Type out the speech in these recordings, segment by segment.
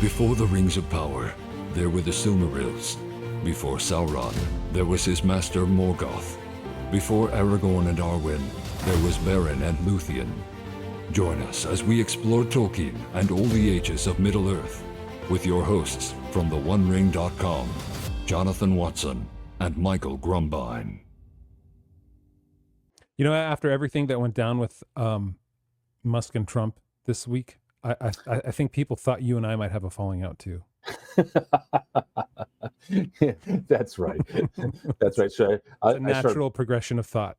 Before the Rings of Power, there were the Silmarils. Before Sauron, there was his master Morgoth. Before Aragorn and Arwen, there was Beren and Luthien. Join us as we explore Tolkien and all the ages of Middle-earth with your hosts from theonering.com, Jonathan Watson and Michael Grumbine. You know, after everything that went down with Musk and Trump this week, I think people thought you and I might have a falling out too. That's right. That's right. So it's a natural progression of thought.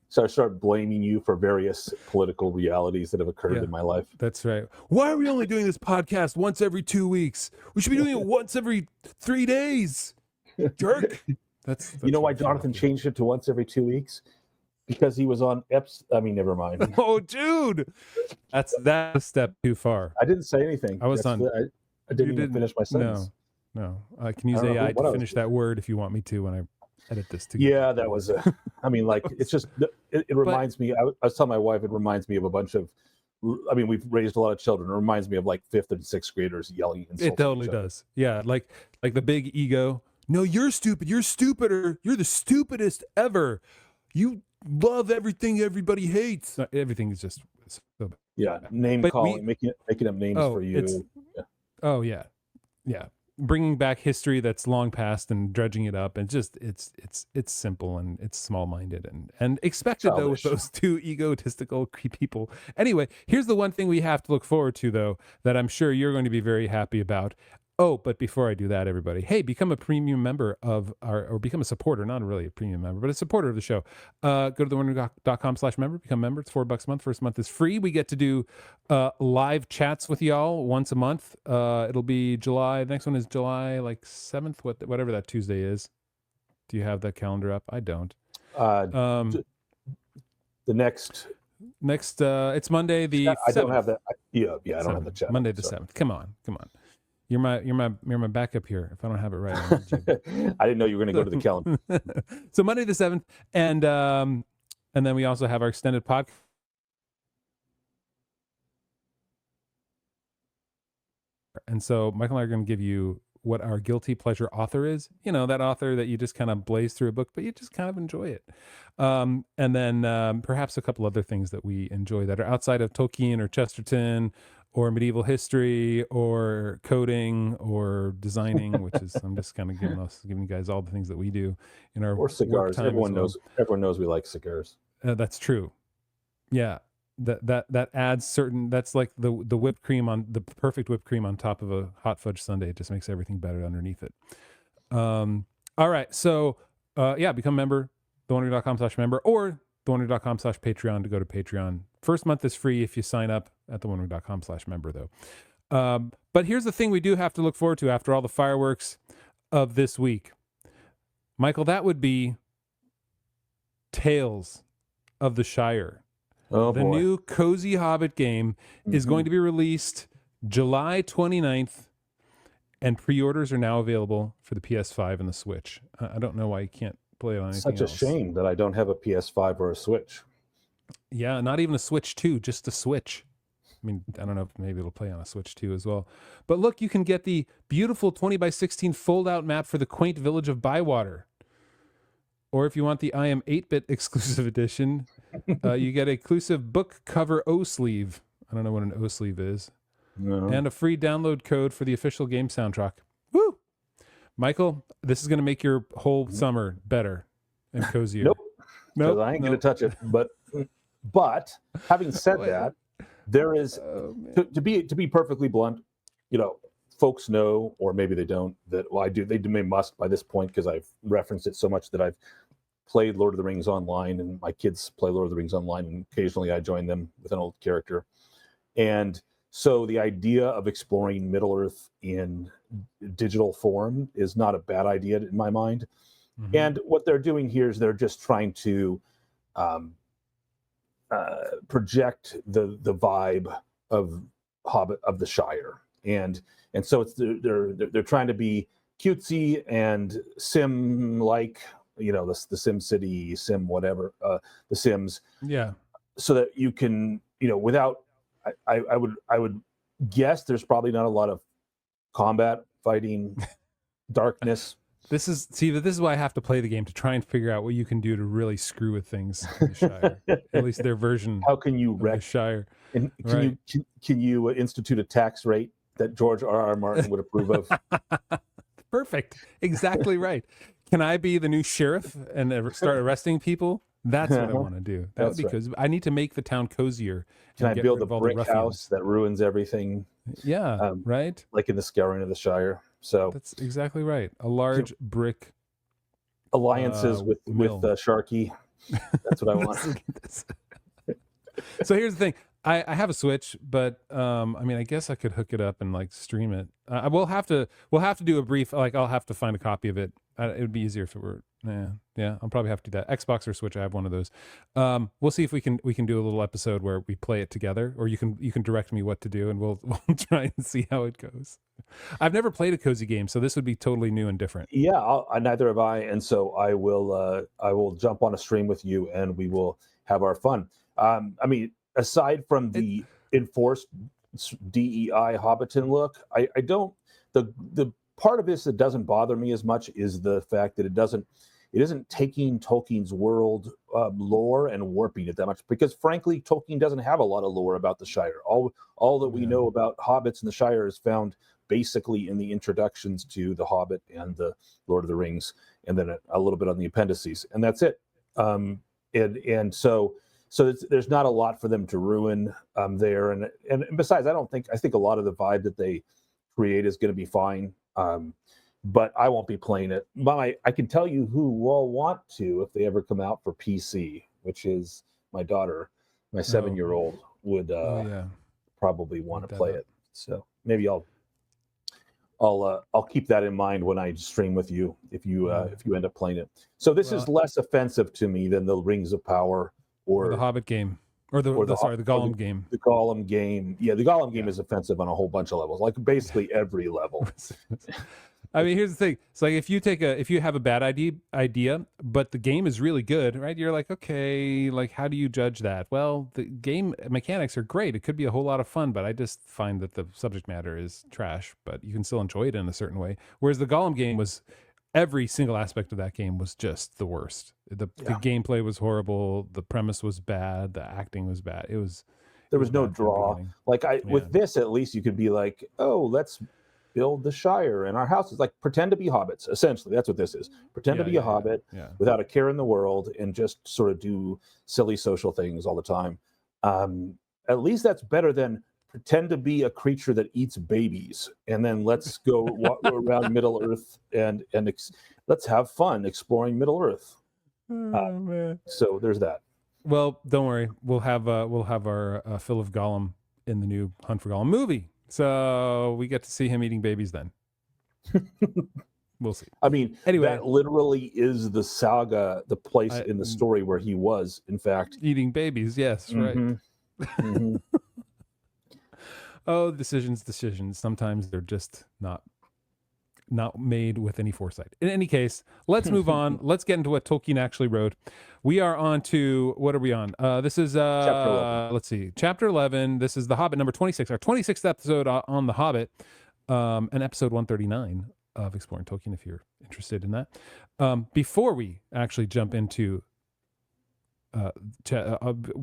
So I start blaming you for various political realities that have occurred in my life. That's right. Why are we only doing this podcast once every 2 weeks? We should be doing it once every 3 days. Jerk. That's you know why Jonathan changed it to once every 2 weeks? Because he was on never mind. Oh, dude, that's a step too far. I didn't say anything. I didn't even finish my sentence. No. I can use AI to finish that word if you want me to when I edit this together. Yeah, that was it's just, it reminds me, I was telling my wife, it reminds me of a bunch of, we've raised a lot of children. It reminds me of like 5th and 6th graders yelling. It totally does. Yeah, like the big ego. No, you're stupid. You're stupider. You're the stupidest ever. You love everything everybody hates. Everything is just so bad. Yeah, name calling, making up names for you. Oh yeah. Bringing back history that's long past and dredging it up, and just it's simple and it's small-minded and expected though with those two egotistical people. Anyway, here's the one thing we have to look forward to though that I'm sure you're going to be very happy about. Oh, but before I do that, everybody, hey, become a premium member or become a supporter, not really a premium member, but a supporter of the show. Go to theonering.com/member, become a member. It's $4 a month. First month is free. We get to do live chats with y'all once a month. It'll be July. The next one is July 7th, whatever that Tuesday is. Do you have that calendar up? I don't. The next, it's Monday the 7th. I don't have that. I don't have the chat. Monday the 7th. Come on. You're my backup here. If I don't have it right, I didn't know you were going to go to the calendar. So Monday the 7th, and then we also have our extended podcast. And so Michael and I are going to give you what our guilty pleasure author is. You know, that author that you just kind of blaze through a book, but you just kind of enjoy it. And then perhaps a couple other things that we enjoy that are outside of Tolkien or Chesterton or medieval history or coding or designing, which is, I'm just kind of giving you guys all the things that we do in our or cigars. Everyone knows we like cigars. That's true. Yeah. That adds certain, that's like the whipped cream the perfect whipped cream on top of a hot fudge sundae. It just makes everything better underneath it. All right. So become a member, theonering.com/member, or theonering.com/Patreon to go to Patreon. First month is free if you sign up at theonering.com/member though. But here's the thing we do have to look forward to after all the fireworks of this week. Michael, that would be Tales of the Shire. Oh, the new cozy Hobbit game is going to be released July 29th, and pre-orders are now available for the PS5 and the Switch. I don't know why you can't play it on anything else. Such a shame that I don't have a PS5 or a Switch. Yeah, not even a Switch 2, just a Switch. I mean, I don't know if maybe it'll play on a Switch 2 as well. But look, you can get the beautiful 20x16 fold-out map for the quaint village of Bywater. Or if you want the I Am 8-bit exclusive edition, you get a exclusive book cover O-sleeve. I don't know what an O-sleeve is. No. And a free download code for the official game soundtrack. Woo! Michael, this is going to make your whole summer better and cozier. Nope. I ain't going to touch it. But having said that, there is, to be perfectly blunt, folks know, or maybe they don't, that they must by this point, because I've referenced it so much that I've played Lord of the Rings online, and my kids play Lord of the Rings online, and occasionally I join them with an old character. And so the idea of exploring Middle-earth in digital form is not a bad idea in my mind. Mm-hmm. And what they're doing here is they're just trying to project the vibe of Hobbit, of the Shire. And so they're trying to be cutesy and sim-like, the Sim City, Sim whatever, the Sims. Yeah. So that you can, without, I would Yes, there's probably not a lot of combat, fighting, darkness. This is why I have to play the game to try and figure out what you can do to really screw with things in the Shire. At least their version. How can you wreck the Shire? And Right. can you institute a tax rate that George R.R. Martin would approve of? Perfect. Exactly right. Can I be the new sheriff and start arresting people? That's what I want to do. That would be because I need to make the town cozier. Can I build a brick house that ruins everything? Yeah, right. Like in the Scouring of the Shire. So that's exactly right. A large brick alliances with Sharky. That's what I want. So here's the thing. I have a Switch, but I mean, I guess I could hook it up and like stream it. We'll have to do a brief. Like, I'll have to find a copy of it. It would be easier if it were. Yeah. I'll probably have to do that. Xbox or Switch. I have one of those. We'll see if we can do a little episode where we play it together, or you can direct me what to do, and we'll try and see how it goes. I've never played a cozy game, so this would be totally new and different. Yeah, neither have I, and so I will jump on a stream with you, and we will have our fun. I mean, aside from the enforced DEI Hobbiton look, I don't. The part of this that doesn't bother me as much is the fact that it isn't taking Tolkien's world lore and warping it that much, because frankly, Tolkien doesn't have a lot of lore about the Shire. All that we know about hobbits in the Shire is found basically in the introductions to The Hobbit and the Lord of the Rings, and then a little bit on the appendices, and that's it. And so there's not a lot for them to ruin there. And besides, I think a lot of the vibe that they create is going to be fine. But I won't be playing it. I can tell you who will want to if they ever come out for PC, which is my daughter. My 7-year-old would probably want to play it. So maybe I'll keep that in mind when I stream with you if you end up playing it. So this is less offensive to me than the Rings of Power or the Hobbit game. Or the Gollum game. The Gollum game. Yeah, the Gollum game is offensive on a whole bunch of levels, like basically every level. I mean, here's the thing. It's like if you have a bad idea, but the game is really good, right? You're like, okay, like how do you judge that? Well, the game mechanics are great. It could be a whole lot of fun, but I just find that the subject matter is trash, but you can still enjoy it in a certain way. Whereas the Gollum game was, every single aspect of that game was just the worst. The gameplay was horrible. The premise was bad. The acting was bad. There was no draw. Like with this, at least you could be like, oh, let's build the Shire and our houses. Like pretend to be hobbits. Essentially, that's what this is. Pretend to be a hobbit without a care in the world and just sort of do silly social things all the time. At least that's better than pretend to be a creature that eats babies and then let's go walk around Middle Earth and let's have fun exploring Middle Earth. Man. So there's that. Well, don't worry. We'll have our fill of Gollum in the new Hunt for Gollum movie. So we get to see him eating babies then. We'll see. I mean, anyway, that literally is the saga, the place in the story where he was, in fact, eating babies. Yes, right. Mm-hmm. Oh, decisions. Sometimes they're just not made with any foresight. In any case, let's move on. Let's get into what Tolkien actually wrote. We are on to, what are we on? This is, Chapter 11. Let's see, Chapter 11. This is The Hobbit, number 26, our 26th episode on The Hobbit, and episode 139 of Exploring Tolkien, if you're interested in that. Before we actually jump into,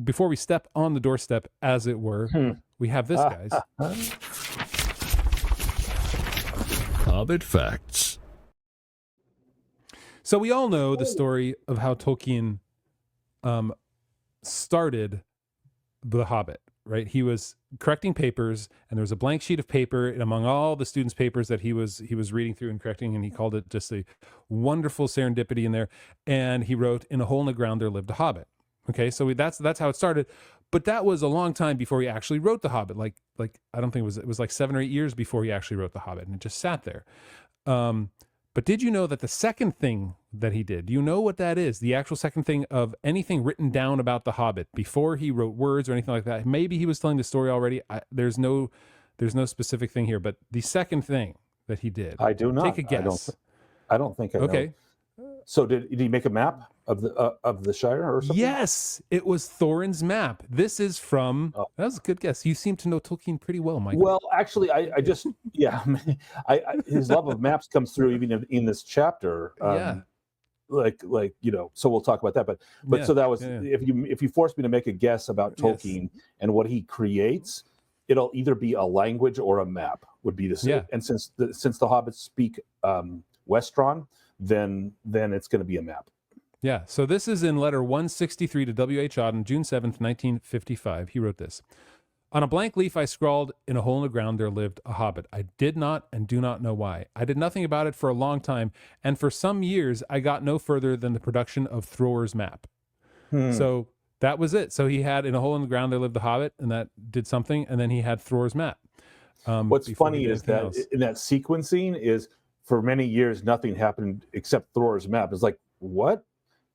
before we step on the doorstep, as it were, we have this, guys. Hobbit facts. So we all know the story of how Tolkien started The Hobbit, right? He was correcting papers, and there was a blank sheet of paper, and among all the students' papers that he was reading through and correcting, and he called it just a wonderful serendipity in there. And he wrote, "In a hole in the ground there lived a hobbit." Okay, so that's how it started. But that was a long time before he actually wrote The Hobbit. Like I don't think it was like 7 or 8 years before he actually wrote The Hobbit, and it just sat there. But did you know that the second thing that he did, do you know what that is? The actual second thing of anything written down about The Hobbit before he wrote words or anything like that. Maybe he was telling the story already. There's no specific thing here, but the second thing that he did. I do not. Take a guess. I don't think I know. Okay. So did he make a map of the Shire or something? Yes, it was Thorin's map. This is from. That was a good guess. You seem to know Tolkien pretty well, Michael. Well, actually, I just his love of maps comes through even in this chapter. Like so we'll talk about that. But so that was if you force me to make a guess about Tolkien and what he creates, it'll either be a language or a map would be the same. Yeah. And since the hobbits speak Westron, then it's going to be a map. Yeah, so this is in letter 163 to W.H. Auden, June 7th, 1955. He wrote this. On a blank leaf I scrawled, in a hole in the ground there lived a hobbit. I did not and do not know why. I did nothing about it for a long time, and for some years I got no further than the production of Thor's map. So that was it. So he had, in a hole in the ground there lived a hobbit, and that did something, and then he had Thor's map. What's funny is that in that sequencing is, for many years nothing happened except Thor's map. It's like, what?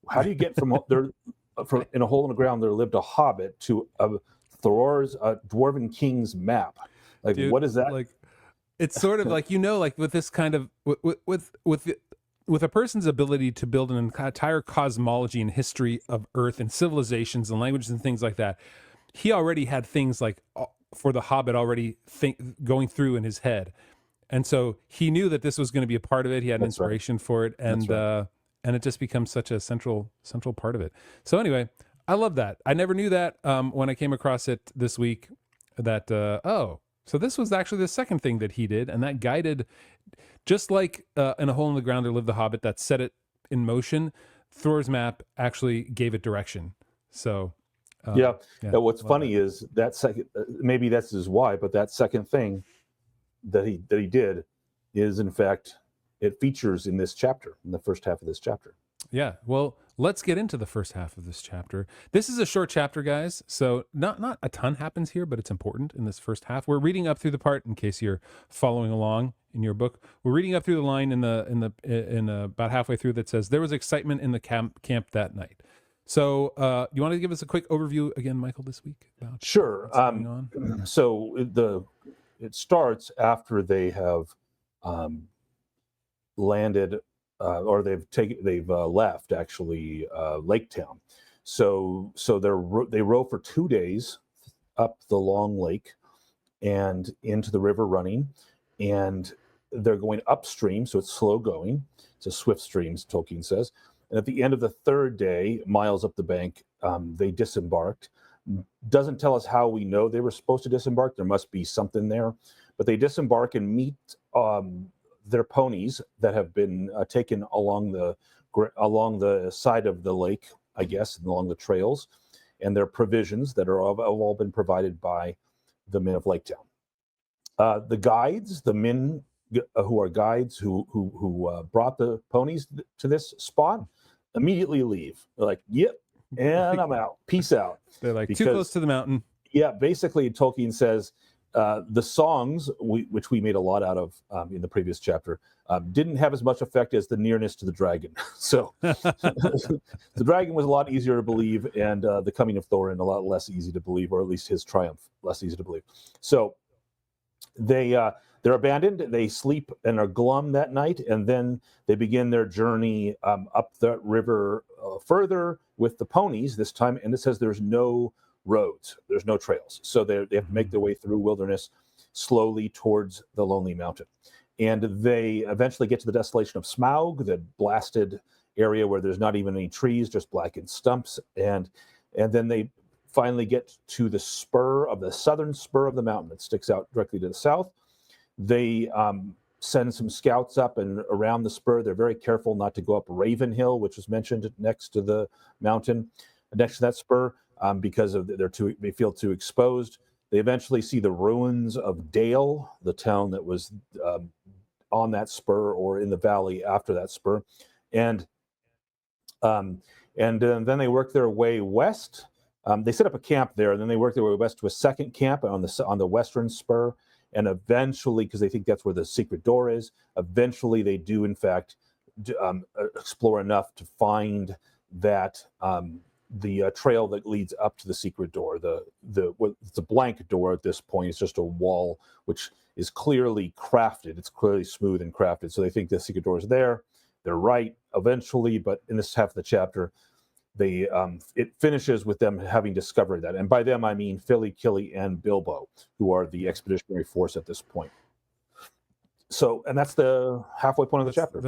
How do you get from in a hole in the ground there lived a hobbit to Thor's dwarven king's map? Like, dude, what is that? Like, it's sort of like, like with this kind of with a person's ability to build an entire cosmology and history of Earth and civilizations and languages and things like that. He already had things like for the Hobbit already going through in his head, and so he knew that this was going to be a part of it. He had an inspiration for it, and it just becomes such a central part of it. So anyway, I love that. I never knew that when I came across it this week, that, so this was actually the second thing that he did, and that guided, just like in a hole in the ground there lived the Hobbit that set it in motion, Thor's map actually gave it direction. So what's funny is that second, maybe that's his why, but that second thing that he did is, in fact, it features in this chapter, in the first half of this chapter. Yeah, well, let's get into the first half of this chapter. This is a short chapter, guys, so not a ton happens here, but it's important in this first half. We're reading up through the part, in case you're following along in your book. We're reading up through the line in about halfway through that says, there was excitement in the camp that night. So you want to give us a quick overview again, Michael, this week? About sure. What's going on? So it starts after they have landed, or they've left actually Laketown. So they row for 2 days up the long lake and into the river running, and they're going upstream, so it's slow going. It's a swift stream, as Tolkien says. And at the end of the third day, miles up the bank, they disembarked. Doesn't tell us how we know they were supposed to disembark. There must be something there, but they disembark and meet their ponies that have been taken along the side of the lake, I guess, and along the trails, and their provisions that have all been provided by the men of Laketown. The guides, the men who are guides who brought the ponies to this spot, immediately leave. They're like, "Yep, and I'm out. Peace out." They're like, too close to the mountain. Yeah, basically, Tolkien says the songs, which we made a lot out of in the previous chapter, didn't have as much effect as the nearness to the dragon. So the dragon was a lot easier to believe, and the coming of Thorin a lot less easy to believe, or at least his triumph less easy to believe. So they're abandoned. They sleep and are glum that night, and then they begin their journey up the river further with the ponies this time. And it says there's no roads, there's no trails, so they have to make their way through wilderness slowly towards the lonely mountain. And they eventually get to the desolation of Smaug, the blasted area where there's not even any trees, just blackened stumps. And then they finally get to the southern spur of the mountain that sticks out directly to the south. They send some scouts up and around the spur. They're very careful not to go up Raven Hill, which was mentioned next to the mountain, next to that spur, because they feel too exposed. They eventually see the ruins of Dale, the town that was on that spur or in the valley after that spur, and then they work their way west. They set up a camp there, and then they work their way west to a second camp on the western spur. And eventually, because they think that's where the secret door is, eventually they do, in fact, explore enough to find that the trail that leads up to the secret door. It's a blank door at this point. It's just a wall, which is clearly crafted. It's clearly smooth and crafted. So they think the secret door is there. they're right eventually, but in this half of the chapter, it finishes with them having discovered that. And by them, I mean Philly, Killy, and Bilbo, who are the expeditionary force at this point. So, and that's the halfway point of the chapter.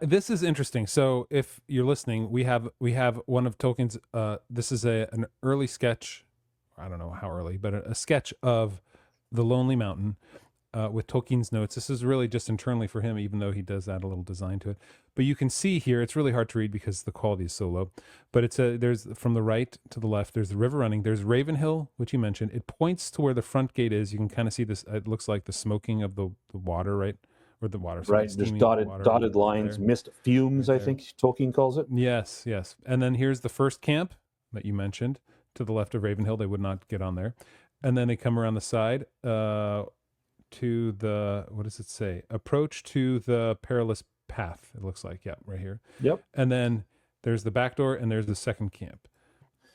This is interesting. So, if you're listening, we have one of Tolkien's. This is an early sketch. I don't know how early, but a sketch of the Lonely Mountain with Tolkien's notes. This is really just internally for him, even though he does add a little design to it. But you can see here, it's really hard to read because the quality is so low. But there's from the right to the left, there's the river running. There's Ravenhill, which you mentioned. It points to where the front gate is. You can kind of see this. It looks like the smoking of the water, right? Or the water. Right. There's dotted lines, mist fumes, I think Tolkien calls it. Yes. And then here's the first camp that you mentioned to the left of Ravenhill. They would not get on there. And then they come around the side to the, what does it say? Approach to the perilous path, it looks like. Right here. Yep. And then there's the back door, and there's the second camp.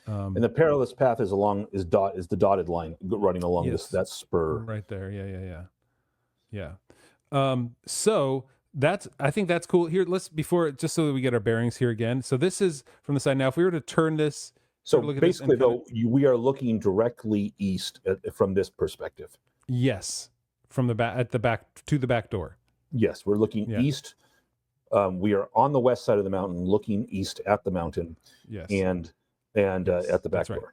And the perilous path is the dotted line running along that spur. Right there. Yeah. So I think that's cool. Here, just so that we get our bearings here again. So this is from the side. Now, if we were to turn this, so basically, we are looking directly east from this perspective. Yes, from the back to the back door. Yes, we're looking east. We are on the west side of the mountain, looking east at the mountain. Yes, and at the back door. Right.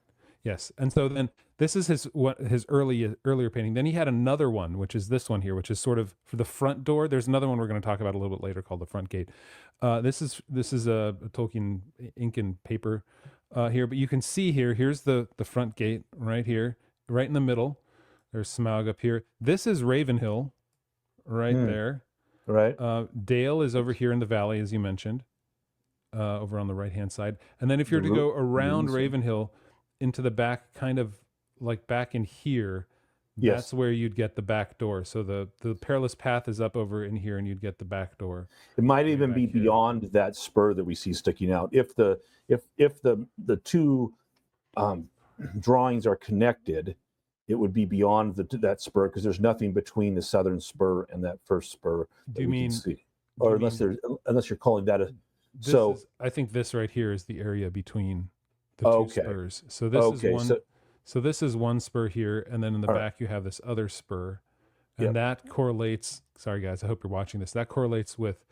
Yes, and so then this is his earlier painting. Then he had another one, which is this one here, which is sort of for the front door. There's another one we're going to talk about a little bit later called the front gate. This is a Tolkien ink and paper here, but you can see here's the front gate right here, right in the middle. There's Smaug up here. This is Ravenhill, right there. Right. Dale is over here in the valley, as you mentioned, over on the right-hand side. And then if you're to go around Ravenhill into the back, kind of like back in here, that's where you'd get the back door. So the perilous path is up over in here, and you'd get the back door. It might even be beyond that spur that we see sticking out. If the two drawings are connected, it would be beyond that spur, because there's nothing between the southern spur and that first spur. Do you mean? Or unless you're calling that a. I think this right here is the area between the two spurs. So this is one. So this is one spur here, and then in the back you have this other spur, and that correlates. Sorry guys, I hope you're watching this. That correlates with.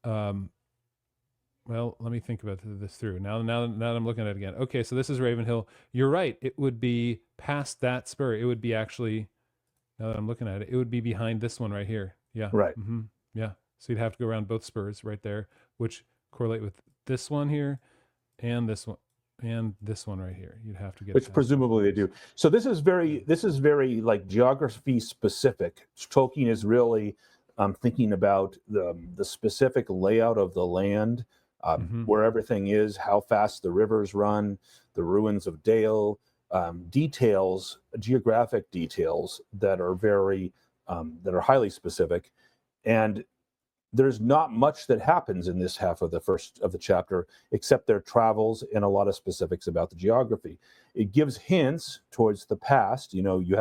Well, let me think about this through. Now that I'm looking at it again. Okay, so this is Ravenhill. You're right. It would be past that spur. It would be actually, now that I'm looking at it, it would be behind this one right here. Yeah. Right. Mm-hmm. Yeah. So you'd have to go around both spurs right there, which correlate with this one here and this one and this one right here. You'd have to get, which presumably they do. So this is very like geography specific. Tolkien is really thinking about the specific layout of the land. Where everything is, how fast the rivers run, the ruins of Dale, geographic details that are highly specific. And there's not much that happens in this half of the chapter, except their travels and a lot of specifics about the geography. It gives hints towards the past. You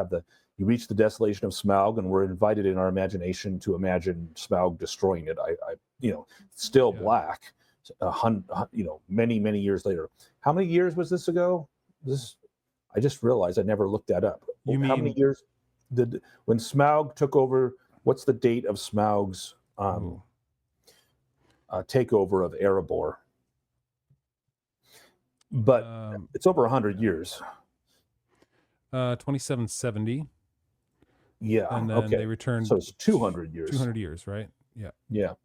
reach the desolation of Smaug, and we're invited in our imagination to imagine Smaug destroying it. Black. Many years later. How many years was this ago? I just realized I never looked that up. How many years when Smaug took over? What's the date of Smaug's takeover of Erebor? But it's over 100 years. 2770. Yeah, and then they returned. So it's 200 years. 200 years, right? Yeah. Yeah.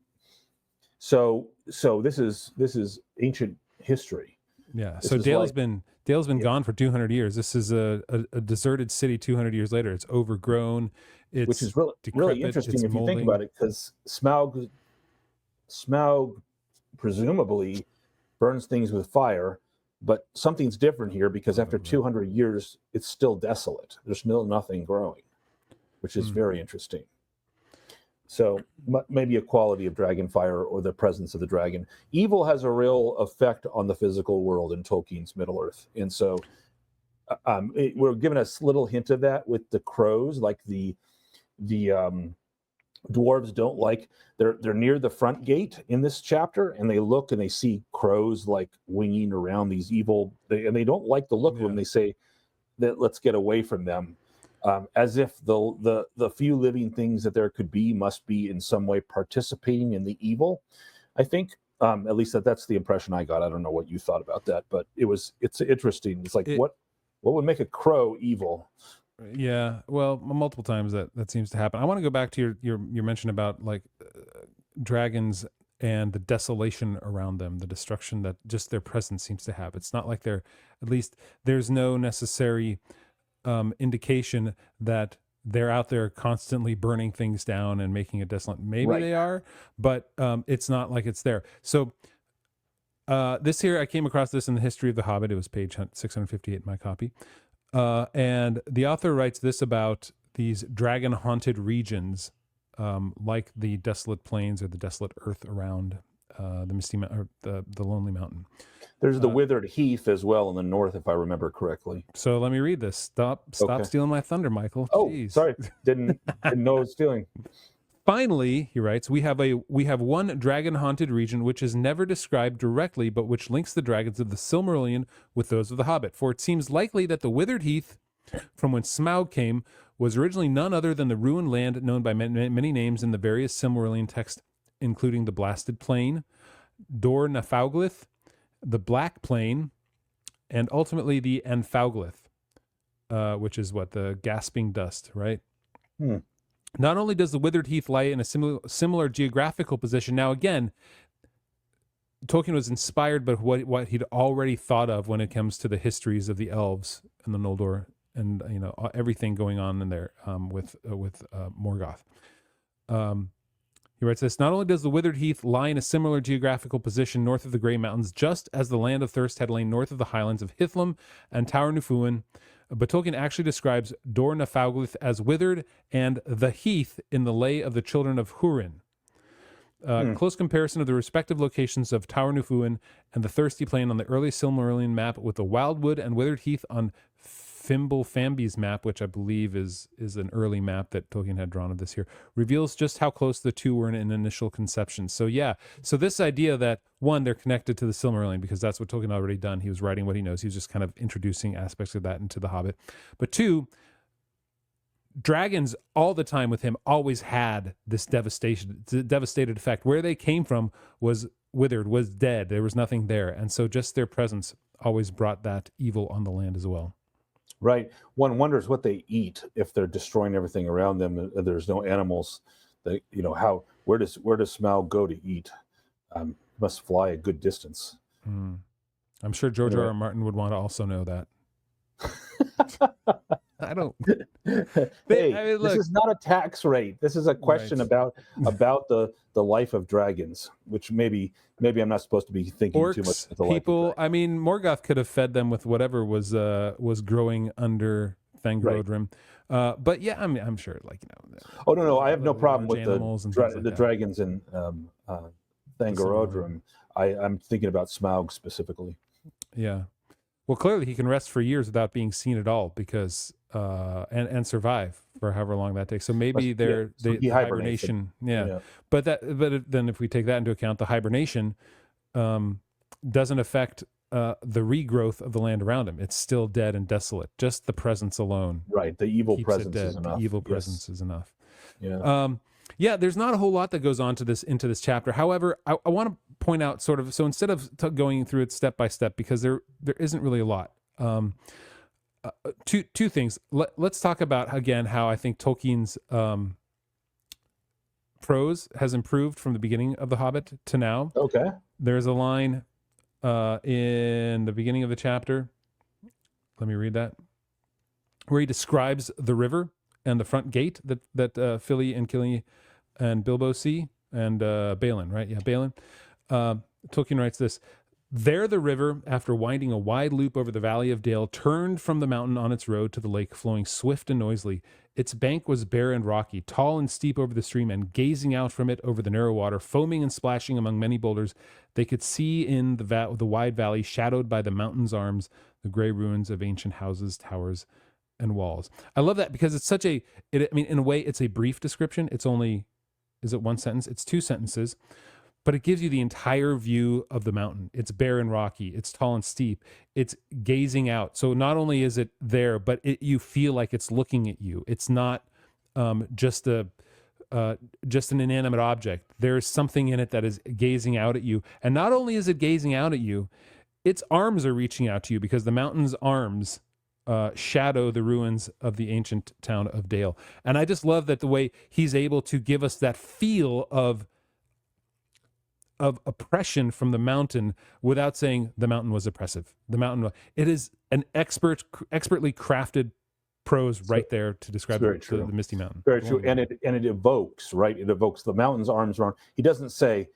So this is ancient history. Yeah. So Dale's been gone for 200 years. This is a deserted city 200 years later. It's overgrown. Which is really interesting if you think about it, because Smaug presumably burns things with fire, but something's different here, because after 200 years, it's still desolate. There's still nothing growing, which is very interesting. So maybe a quality of dragon fire or the presence of the dragon. Evil has a real effect on the physical world in Tolkien's Middle-earth. And so we're given a little hint of that with the crows, like the dwarves don't like, they're near the front gate in this chapter, and they look and they see crows like winging around these evil, and they don't like the look of them. They say that let's get away from them, as if the few living things that there could be must be in some way participating in the evil. I think at least that's the impression I got. I don't know what you thought about that, but it's interesting. It's like what would make a crow evil? Yeah, well, multiple times that seems to happen. I want to go back to your mention about like dragons and the desolation around them, the destruction that just their presence seems to have. It's not like at least there's no necessary indication that they're out there constantly burning things down and making it desolate. Maybe they are, but it's not like it's there. So this here, I came across this in the History of the Hobbit. It was page 658 in my copy. And the author writes this about these dragon-haunted regions, like the desolate plains or the desolate earth around the misty or the lonely mountain. There's the withered heath as well in the north, if I remember correctly. So let me read this. Stop stealing my thunder, Michael. Oh, jeez. Sorry, didn't know it was stealing. Finally, he writes, we have one dragon-haunted region which is never described directly, but which links the dragons of the Silmarillion with those of the Hobbit. For it seems likely that the withered heath, from whence Smaug came, was originally none other than the ruined land known by many names in the various Silmarillion texts, including the Blasted Plain, Dor Nafauglith, the Black Plain, and ultimately the Anfauglith, which is the gasping dust, right? Not only does the withered heath lie in a similar geographical position, now again, Tolkien was inspired by what he'd already thought of when it comes to the histories of the elves and the Noldor, and everything going on in there with Morgoth. He writes this: not only does the withered heath lie in a similar geographical position north of the Grey Mountains, just as the Land of Thirst had lain north of the highlands of Hithlum and Tower Nufuin, but Tolkien actually describes Dor Nafauglith as withered and the heath in the Lay of the Children of Húrin. Close comparison of the respective locations of Tower Nufuin and the Thirsty Plain on the early Silmarillion map with the Wildwood and Withered Heath on Fimble-Famby's map, which I believe is an early map that Tolkien had drawn of this here, reveals just how close the two were in initial conception. So so this idea that, one, they're connected to the Silmarillion, because that's what Tolkien had already done. He was writing what he knows. He was just kind of introducing aspects of that into The Hobbit. But two, dragons all the time with him always had this devastated effect. Where they came from was withered, was dead. There was nothing there. And so just their presence always brought that evil on the land as well. Right. One wonders what they eat if they're destroying everything around them. There's no animals. That where does Smaug go to eat? Must fly a good distance. I'm sure George R. R. Martin would want to also know that. I don't. Hey, look, this is not a tax rate. This is a question about the life of dragons, which maybe I'm not supposed to be thinking orcs, too much. About people. I mean, Morgoth could have fed them with whatever was growing under Thangorodrim. Right. But yeah, I'm sure, Oh no, I have no problem with the dragons in Thangorodrim. I'm thinking about Smaug specifically. Yeah. Well, clearly he can rest for years without being seen at all, because and survive for however long that takes. So maybe the hibernation. Yeah. But then if we take that into account, the hibernation doesn't affect the regrowth of the land around him. It's still dead and desolate. Just the presence alone. Right. The evil presence is enough. The evil presence is enough. Yeah. There's not a whole lot that goes on into this chapter. However, I want to point out so instead of going through it step by step, because there isn't really a lot. Two things. Let's talk about again how I think Tolkien's prose has improved from the beginning of The Hobbit to now. Okay. There's a line in the beginning of the chapter. Let me read that, where he describes the river and the front gate that Fili and Kili and Bilbo see, and Balin, right? Yeah, Balin. Tolkien writes this: there the river, after winding a wide loop over the valley of Dale, turned from the mountain on its road to the lake, flowing swift and noisily. Its bank was bare and rocky, tall and steep over the stream, and gazing out from it over the narrow water, foaming and splashing among many boulders, they could see in the wide valley, shadowed by the mountain's arms, the gray ruins of ancient houses, towers, and walls. I love that, because it's in a way, it's a brief description. It's only is it one sentence? It's two sentences, but it gives you the entire view of the mountain. It's bare and rocky. It's tall and steep. It's gazing out. So not only is it there, but you feel like it's looking at you. It's not just an inanimate object. There's something in it that is gazing out at you. And not only is it gazing out at you, its arms are reaching out to you, because the mountain's arms shadow the ruins of the ancient town of Dale. And I just love that the way he's able to give us that feel of oppression from the mountain without saying the mountain was oppressive. It is an expertly crafted prose right there to describe the Misty Mountain. Very true. And it evokes, right? It evokes the mountain's arms around. He doesn't say,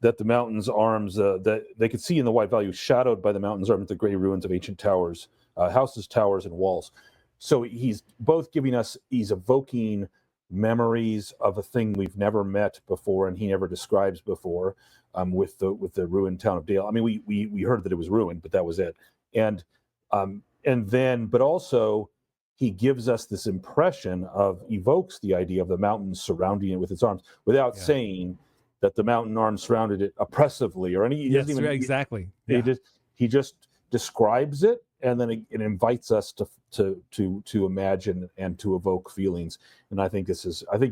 that the mountain's arms, that they could see in the White Valley, shadowed by the mountain's arms, the gray ruins of ancient towers, houses, towers, and walls. So he's evoking memories of a thing we've never met before and he never describes before, with the ruined town of Dale. I mean, we heard that it was ruined, but that was it. And then, but also he gives us this impression evokes the idea of the mountain surrounding it with its arms, without saying that the mountain arms surrounded it oppressively or any. Exactly. He just describes it, and then it invites us to imagine and to evoke feelings. And I think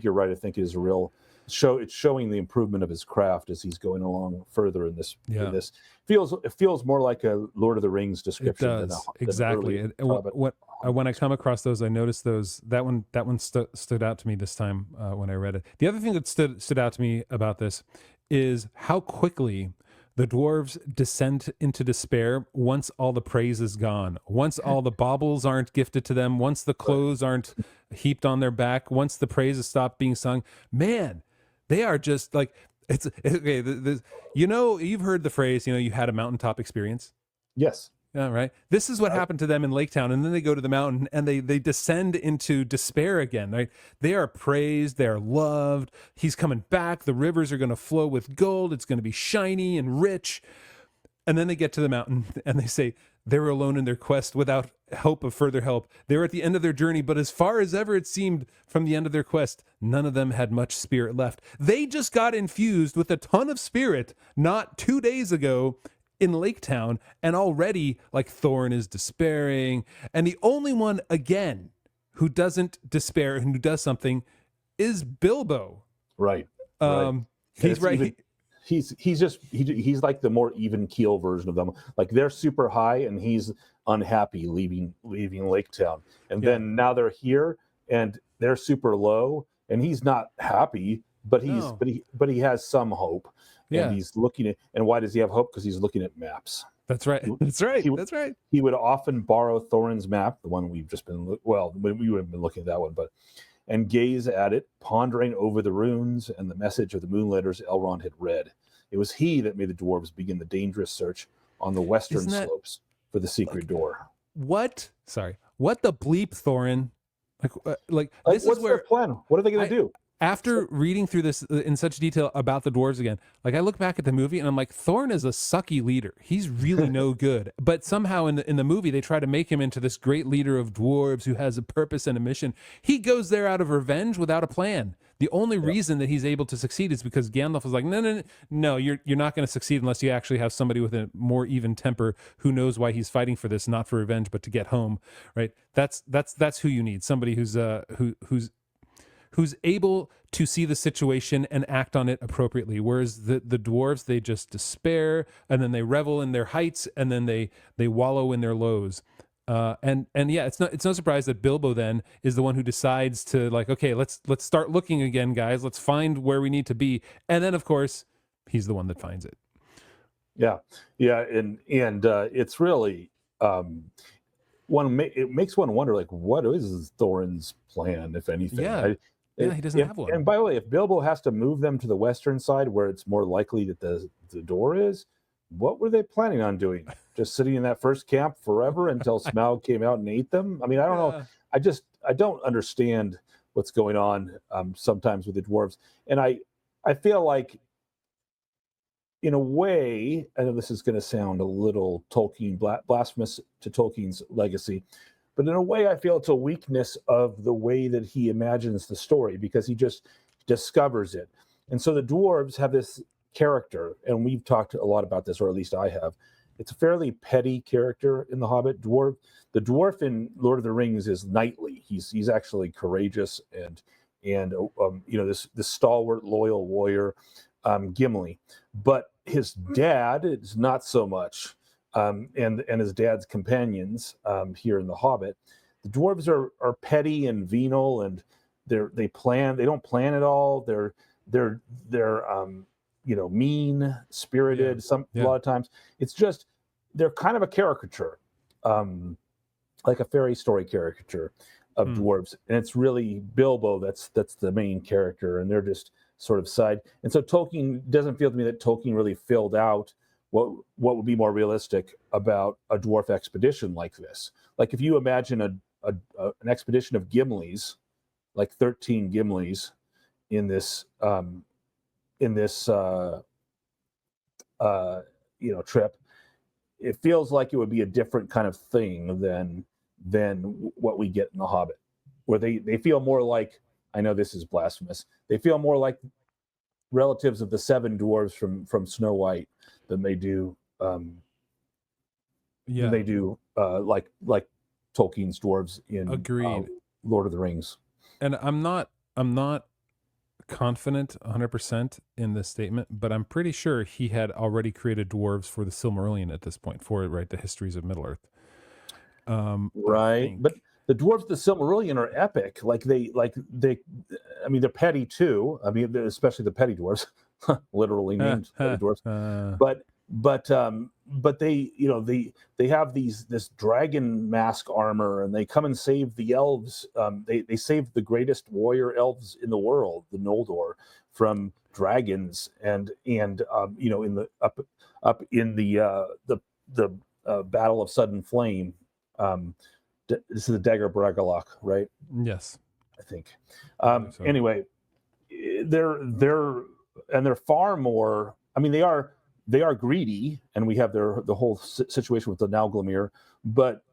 you're right. I think it is a real show. It's showing the improvement of his craft as he's going along further in this. It feels more like a Lord of the Rings description. It does. Exactly. When I come across those, I noticed those. That one stood out to me this time when I read it. The other thing that stood out to me about this is how quickly the dwarves descend into despair once all the praise is gone, once all the baubles aren't gifted to them, once the clothes aren't heaped on their back, once the praises stop being sung. Man, they are just like, it's okay. You've heard the phrase, you had a mountaintop experience. Yes. Yeah, right. This is what happened to them in Laketown, and then they go to the mountain and they descend into despair again. Right? They are praised, they are loved. He's coming back. The rivers are going to flow with gold. It's going to be shiny and rich. And then they get to the mountain and they say they were alone in their quest without hope of further help. They were at the end of their journey, but as far as ever it seemed from the end of their quest, none of them had much spirit left. They just got infused with a ton of spirit not 2 days ago in Laketown, and already like Thorin is despairing, and the only one again who doesn't despair and who does something is Bilbo. Right. He's right. He's like the more even keel version of them. Like they're super high and he's unhappy leaving Laketown, and then now they're here and they're super low and he's not happy, but he has some hope. And he's looking at, and why does he have hope? Because he's looking at maps. That's right. That's right. That's right. He would often borrow Thorin's map, the one we've just been, we would have been looking at that one, and gaze at it, pondering over the runes and the message of the moon letters Elrond had read. It was he that made the dwarves begin the dangerous search on the western slopes for the secret door. What? Sorry. What the bleep, Thorin? Like this what's is where their plan? What are they going to do? After reading through this in such detail about the dwarves again, like I look back at the movie and I'm like, Thorin is a sucky leader. He's really no good. But somehow in the movie, they try to make him into this great leader of dwarves who has a purpose and a mission. He goes there out of revenge without a plan. The only reason that he's able to succeed is because Gandalf was like, no, you're not going to succeed unless you actually have somebody with a more even temper who knows why he's fighting for this, not for revenge, but to get home. Right? That's who you need. Somebody who's able to see the situation and act on it appropriately. Whereas the dwarves, they just despair and then they revel in their heights and then they wallow in their lows. And it's no surprise that Bilbo then is the one who decides to like, okay, let's start looking again, guys. Let's find where we need to be. And then of course, he's the one that finds it. Yeah. And it's really, it makes one wonder, like, what is Thorin's plan, if anything? He doesn't have one. And by the way, if Bilbo has to move them to the western side where it's more likely that the door is, what were they planning on doing? Just sitting in that first camp forever until Smaug came out and ate them? I mean, I don't know. I don't understand what's going on sometimes with the dwarves. And I feel like, in a way, I know this is going to sound a little Tolkien blasphemous to Tolkien's legacy, but in a way, I feel it's a weakness of the way that he imagines the story, because he just discovers it. And so the dwarves have this character, and we've talked a lot about this, or at least I have. It's a fairly petty character in The Hobbit. The dwarf in Lord of the Rings is knightly. He's actually courageous and this stalwart, loyal warrior, Gimli. But his dad is not so much, and his dad's companions here in The Hobbit. The dwarves are petty and venal, and they don't plan at all. They're mean spirited. A lot of times it's just they're kind of a caricature, like a fairy story caricature of dwarves, and it's really Bilbo that's the main character, and they're just sort of side. And so Tolkien doesn't feel to me that Tolkien really filled out what would be more realistic about a dwarf expedition like this. Like if you imagine an expedition of Gimlis, like 13 Gimlis in this trip, it feels like it would be a different kind of thing than what we get in The Hobbit, where they feel more like, I know this is blasphemous, they feel more like relatives of the seven dwarves from Snow White than they do like Tolkien's dwarves in Lord of the Rings. And I'm not confident 100% in this statement, but I'm pretty sure he had already created dwarves for the Silmarillion at this point, for the histories of Middle Earth. Right, but the dwarves of the Silmarillion are epic. They're petty too. I mean, especially the petty dwarves, literally named petty dwarves. But they have this dragon mask armor, and they come and save the elves. They save the greatest warrior elves in the world, the Noldor, from dragons, and in the up in the Battle of Sudden Flame. This is the Dagger Bragollach, right? Yes, I think. So. Anyway, they're far more. I mean, they are greedy, and we have the whole situation with the Nauglamir, but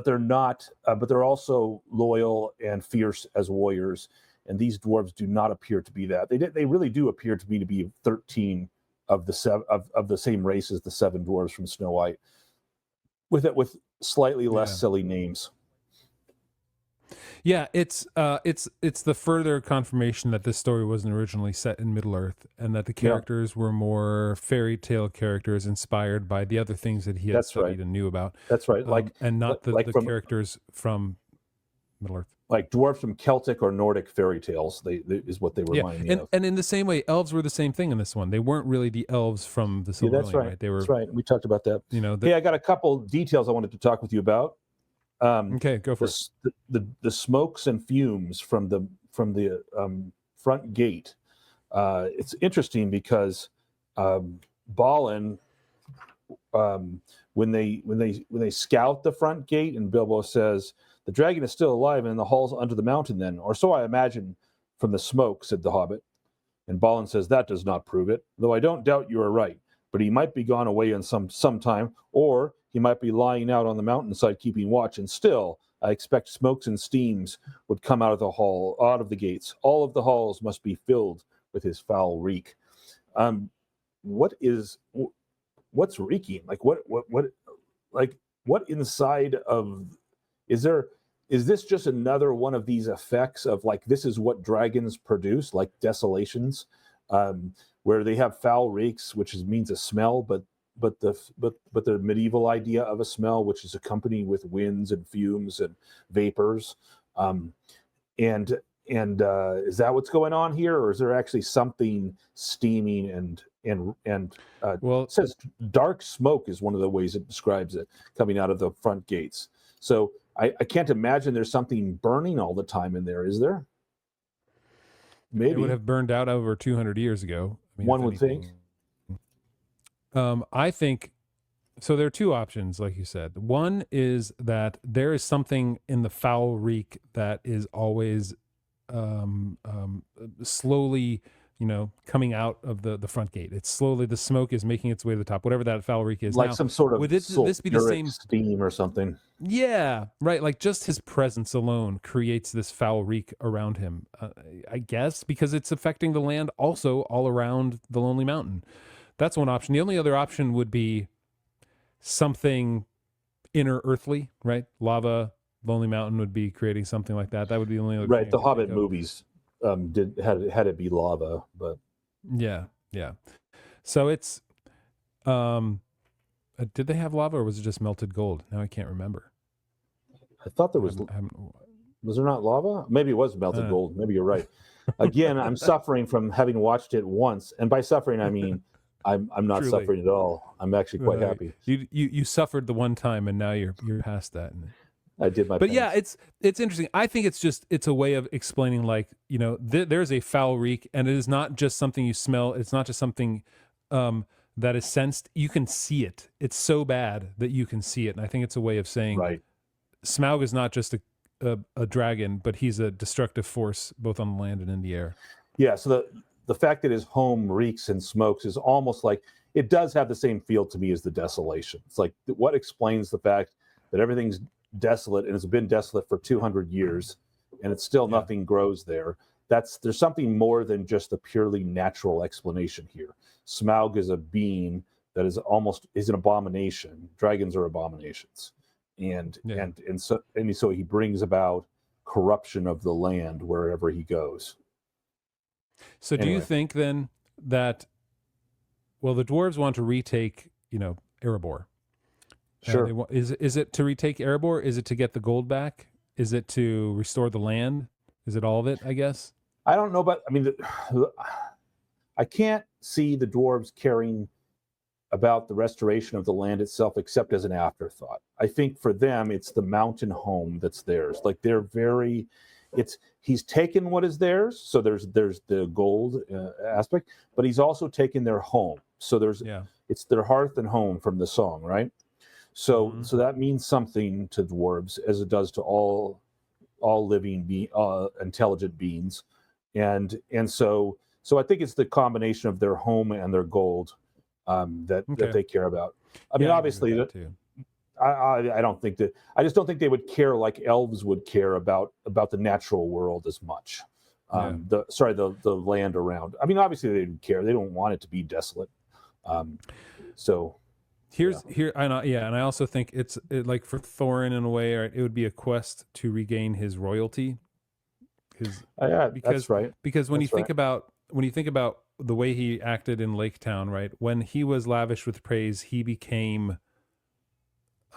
they're not. But they're also loyal and fierce as warriors, and these dwarves do not appear to be that. They really do appear to me to be 13 of the same race as the seven dwarves from Snow White, with slightly less silly names. Yeah, it's the further confirmation that this story wasn't originally set in Middle Earth, and that the characters were more fairy tale characters inspired by the other things that he had studied and knew about. That's right, and not the characters from Middle Earth. Like dwarves from Celtic or Nordic fairy tales, they is what they remind me of. And in the same way, elves were the same thing in this one. They weren't really the elves from the Silmarillion, that's right. They were. That's right. We talked about that. I got a couple details I wanted to talk with you about. Okay, go for it. The smokes and fumes from the front gate. It's interesting because Balin, when they scout the front gate, and Bilbo says, "The dragon is still alive and in the halls under the mountain then, or so I imagine from the smoke," said the Hobbit. And Balin says, "That does not prove it, though I don't doubt you are right. But he might be gone away in some time, or he might be lying out on the mountainside keeping watch, and still I expect smokes and steams would come out of the gates. All of the halls must be filled with his foul reek." What's reeking? What inside of is this just another one of these effects of this is what dragons produce, like desolations, where they have foul reeks, which means a smell, but the medieval idea of a smell, which is accompanied with winds and fumes and vapors, and is that what's going on here, or is there actually something steaming and it says dark smoke is one of the ways it describes it coming out of the front gates. So I can't imagine there's something burning all the time in there, is there? Maybe it would have burned out over 200 years ago. One would think. I think so. There are two options, like you said. One is that there is something in the foul reek that is always slowly coming out of the front gate. It's slowly, the smoke is making its way to the top, whatever that foul reek is. Like now, some sort of would this be the same steam or something? Yeah, right. Like just his presence alone creates this foul reek around him, I guess, because it's affecting the land also all around the Lonely Mountain. That's one option. The only other option would be something inner earthly, right? Lava, Lonely Mountain would be creating something like that. That would be the only other right. The Hobbit movies had it be lava, but yeah. So it's did they have lava or was it just melted gold? Now I can't remember. I thought there was. Was there not lava? Maybe it was melted gold. Maybe you're right. Again, I'm suffering from having watched it once, and by suffering I mean I'm not Truly. suffering at all. I'm actually quite happy. You suffered the one time, and now you're past that. I did my. But yeah, it's interesting. I think it's a way of explaining, like, there's a foul reek, and it is not just something you smell. It's not just something that is sensed. You can see it. It's so bad that you can see it, and I think it's a way of saying, right, Smaug is not just a dragon, but he's a destructive force both on the land and in the air. Yeah. So the fact that his home reeks and smokes is almost like, it does have the same feel to me as the desolation. It's like, what explains the fact that everything's desolate and it's been desolate for 200 years and it's still nothing grows there. There's something more than just a purely natural explanation here. Smaug is a being that is an abomination. Dragons are abominations. And so he brings about corruption of the land wherever he goes. So do you think then that, well, the dwarves want to retake, Erebor? Sure. Is it to retake Erebor? Is it to get the gold back? Is it to restore the land? Is it all of it, I guess? I don't know, but I mean, I can't see the dwarves caring about the restoration of the land itself except as an afterthought. I think for them, it's the mountain home that's theirs. Like he's taken what is theirs. So there's the gold aspect, but he's also taken their home. So it's their hearth and home from the song, right? So that means something to dwarves as it does to all living intelligent beings. And so I think it's the combination of their home and their gold that they care about. I mean, obviously, I don't think that. I just don't think they would care like elves would care about the natural world as much. The land around. I mean, obviously they would care. They don't want it to be desolate. And I also think it's like for Thorin in a way, right, it would be a quest to regain his royalty. That's right. Because when you think about the way he acted in Laketown, right, when he was lavish with praise, he became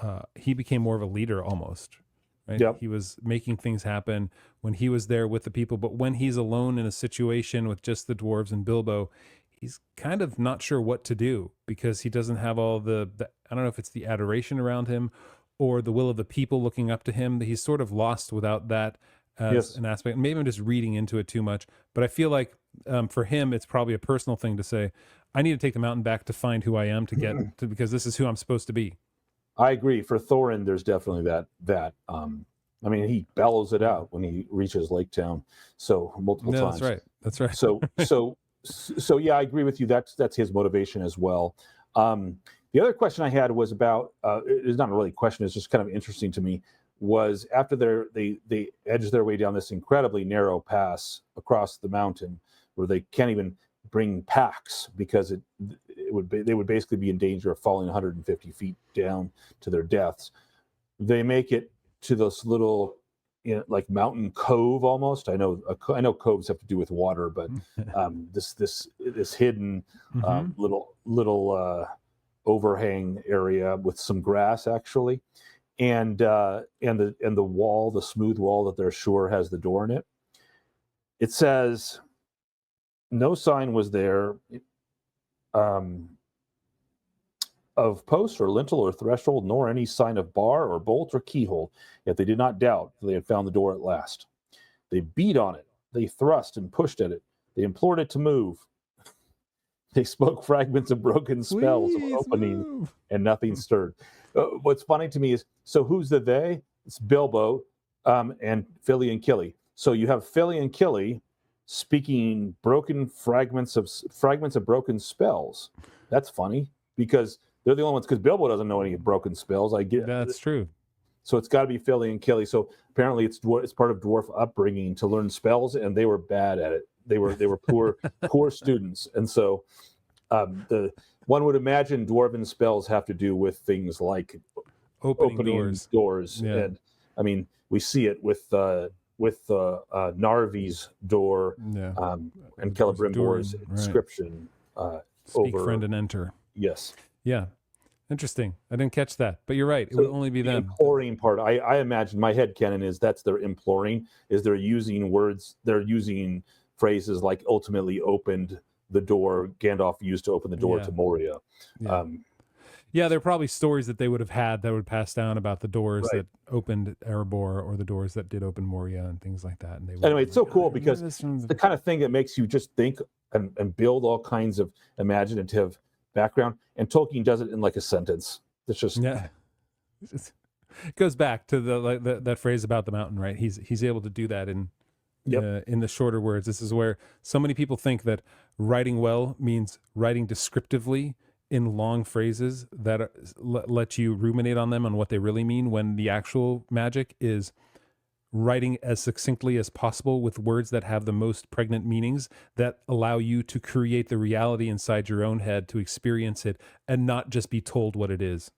more of a leader almost. Right? Yep. He was making things happen when he was there with the people, but when he's alone in a situation with just the dwarves and Bilbo, he's kind of not sure what to do because he doesn't have all the I don't know if it's the adoration around him or the will of the people looking up to him. He's sort of lost without that as an aspect. Maybe I'm just reading into it too much, but I feel like for him, it's probably a personal thing to say, I need to take the mountain back to find who I am because this is who I'm supposed to be. I agree. For Thorin, there's definitely that. I mean, he bellows it out when he reaches Laketown. So multiple times. That's right. So yeah, I agree with you. That's his motivation as well. The other question I had was about, it's not really a question, it's just kind of interesting to me, was after they edge their way down this incredibly narrow pass across the mountain where they can't even bring packs because they would basically be in danger of falling 150 feet down to their deaths. They make it to this little, like mountain cove almost. I know coves have to do with water, but this hidden little overhang area with some grass actually, and the wall, the smooth wall that they're sure has the door in it. It says, no sign was there of post or lintel or threshold, nor any sign of bar or bolt or keyhole. Yet they did not doubt they had found the door at last. They beat on it. They thrust and pushed at it. They implored it to move. They spoke fragments of broken spells of opening, and nothing stirred. What's funny to me is, so who's the they? It's Bilbo and Philly and Killy. So you have Philly and Killy speaking broken fragments of broken spells. That's funny because they're the only ones. Because Bilbo doesn't know any broken spells. I get that's true. So it's got to be Philly and Kelly. So apparently it's part of dwarf upbringing to learn spells, and they were bad at it. They were poor students, and so the one would imagine dwarven spells have to do with things like opening doors. Yeah. And I mean, we see it with Narvi's door and Celebrimbor's inscription. Speak, friend, and enter. Yes. Yeah. Interesting. I didn't catch that, but you're right. It So would only be the them. imploring part. I imagine my headcanon is that's their imploring. Is they're using words. They're using phrases like ultimately opened the door. Gandalf used to open the door to Moria. Yeah. There are probably stories that they would have had that would pass down about the doors that opened Erebor or the doors that did open Moria and things like that. And anyway, it's so cool because it's the kind of thing that makes you just think and build all kinds of imaginative background. And Tolkien does it in like a sentence. It's just it goes back to that phrase about the mountain, right? He's able to do that in the shorter words. This is where so many people think that writing well means writing descriptively in long phrases that let you ruminate on them on what they really mean, when the actual magic is writing as succinctly as possible with words that have the most pregnant meanings that allow you to create the reality inside your own head, to experience it and not just be told what it is.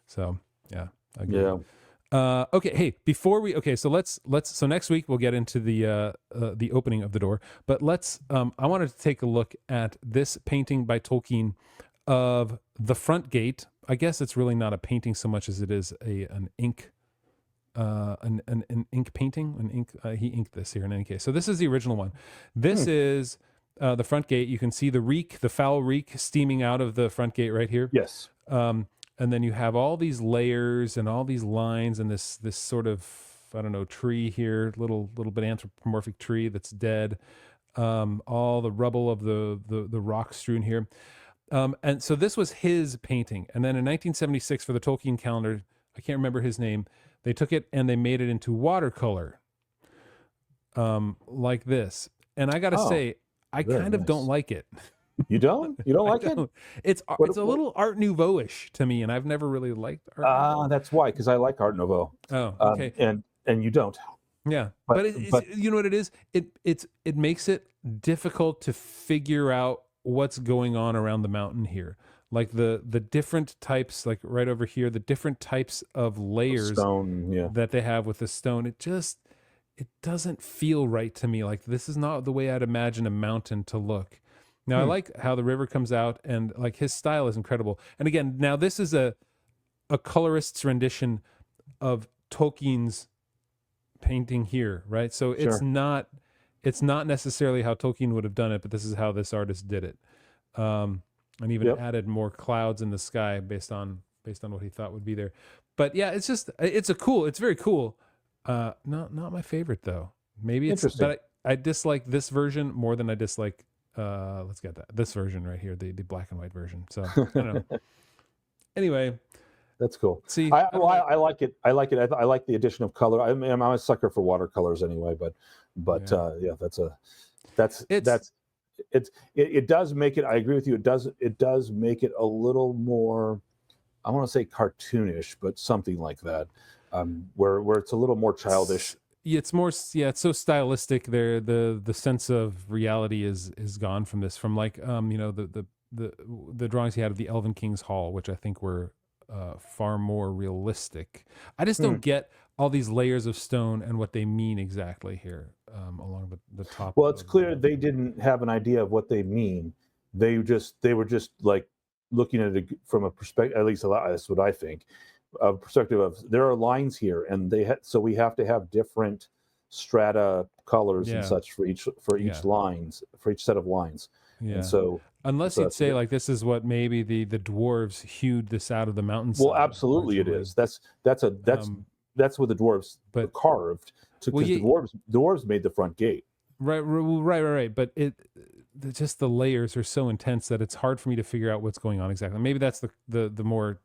So, yeah. I agree. Yeah. Okay. Hey, so next week we'll get into the opening of the door, but I wanted to take a look at this painting by Tolkien of the front gate. I guess it's really not a painting so much as it is an ink an ink painting. He inked this here in any case. So this is the original one. This is the front gate. You can see the foul reek steaming out of the front gate right here. Yes. And then you have all these layers and all these lines and this sort of, I don't know, tree here, little bit anthropomorphic tree that's dead. All the rubble of the rock strewn here. And so this was his painting. And then in 1976 for the Tolkien calendar, I can't remember his name, they took it and they made it into watercolor, like this. And I got to say, I kind of don't like it. You don't? You don't like it? It's a little Art Nouveau-ish to me, and I've never really liked Art Nouveau. That's why, because I like Art Nouveau. Oh, okay. And you don't. Yeah, but you know what it is? It makes it difficult to figure out what's going on around the mountain here. Like the different types, like right over here, the different types of layers that they have with the stone. It doesn't feel right to me. Like this is not the way I'd imagine a mountain to look. Now I like how the river comes out, and like his style is incredible. And again, now this is a colorist's rendition of Tolkien's painting here, right? So it's not necessarily how Tolkien would have done it, but this is how this artist did it. And even added more clouds in the sky based on what he thought would be there. But yeah, it's very cool. Not my favorite though. Maybe it's, but I dislike this version more than I dislike this version right here, the black and white version. So I don't know. Anyway, that's cool. See, I like it. I like it. I like the addition of color. I'm a sucker for watercolors anyway, but it does make it. I agree with you. It does make it a little more, I want to say cartoonish, but something like that, where it's a little more childish. It's more, it's so stylistic there. The sense of reality is gone from this, from like, the drawings he had of the Elven King's Hall, which I think were far more realistic. I just don't get all these layers of stone and what they mean exactly here, along the top. Well, it's clear they didn't have an idea of what they mean. They were just like looking at it from a perspective, at least that's what I think, a perspective of there are lines here, and so we have to have different strata colors and such for each set of lines. Yeah. And so unless you'd say like this is what maybe the dwarves hewed this out of the mountains. Well, absolutely it is. That's what the dwarves carved. Because the dwarves made the front gate. Right. But just the layers are so intense that it's hard for me to figure out what's going on exactly. Maybe that's the more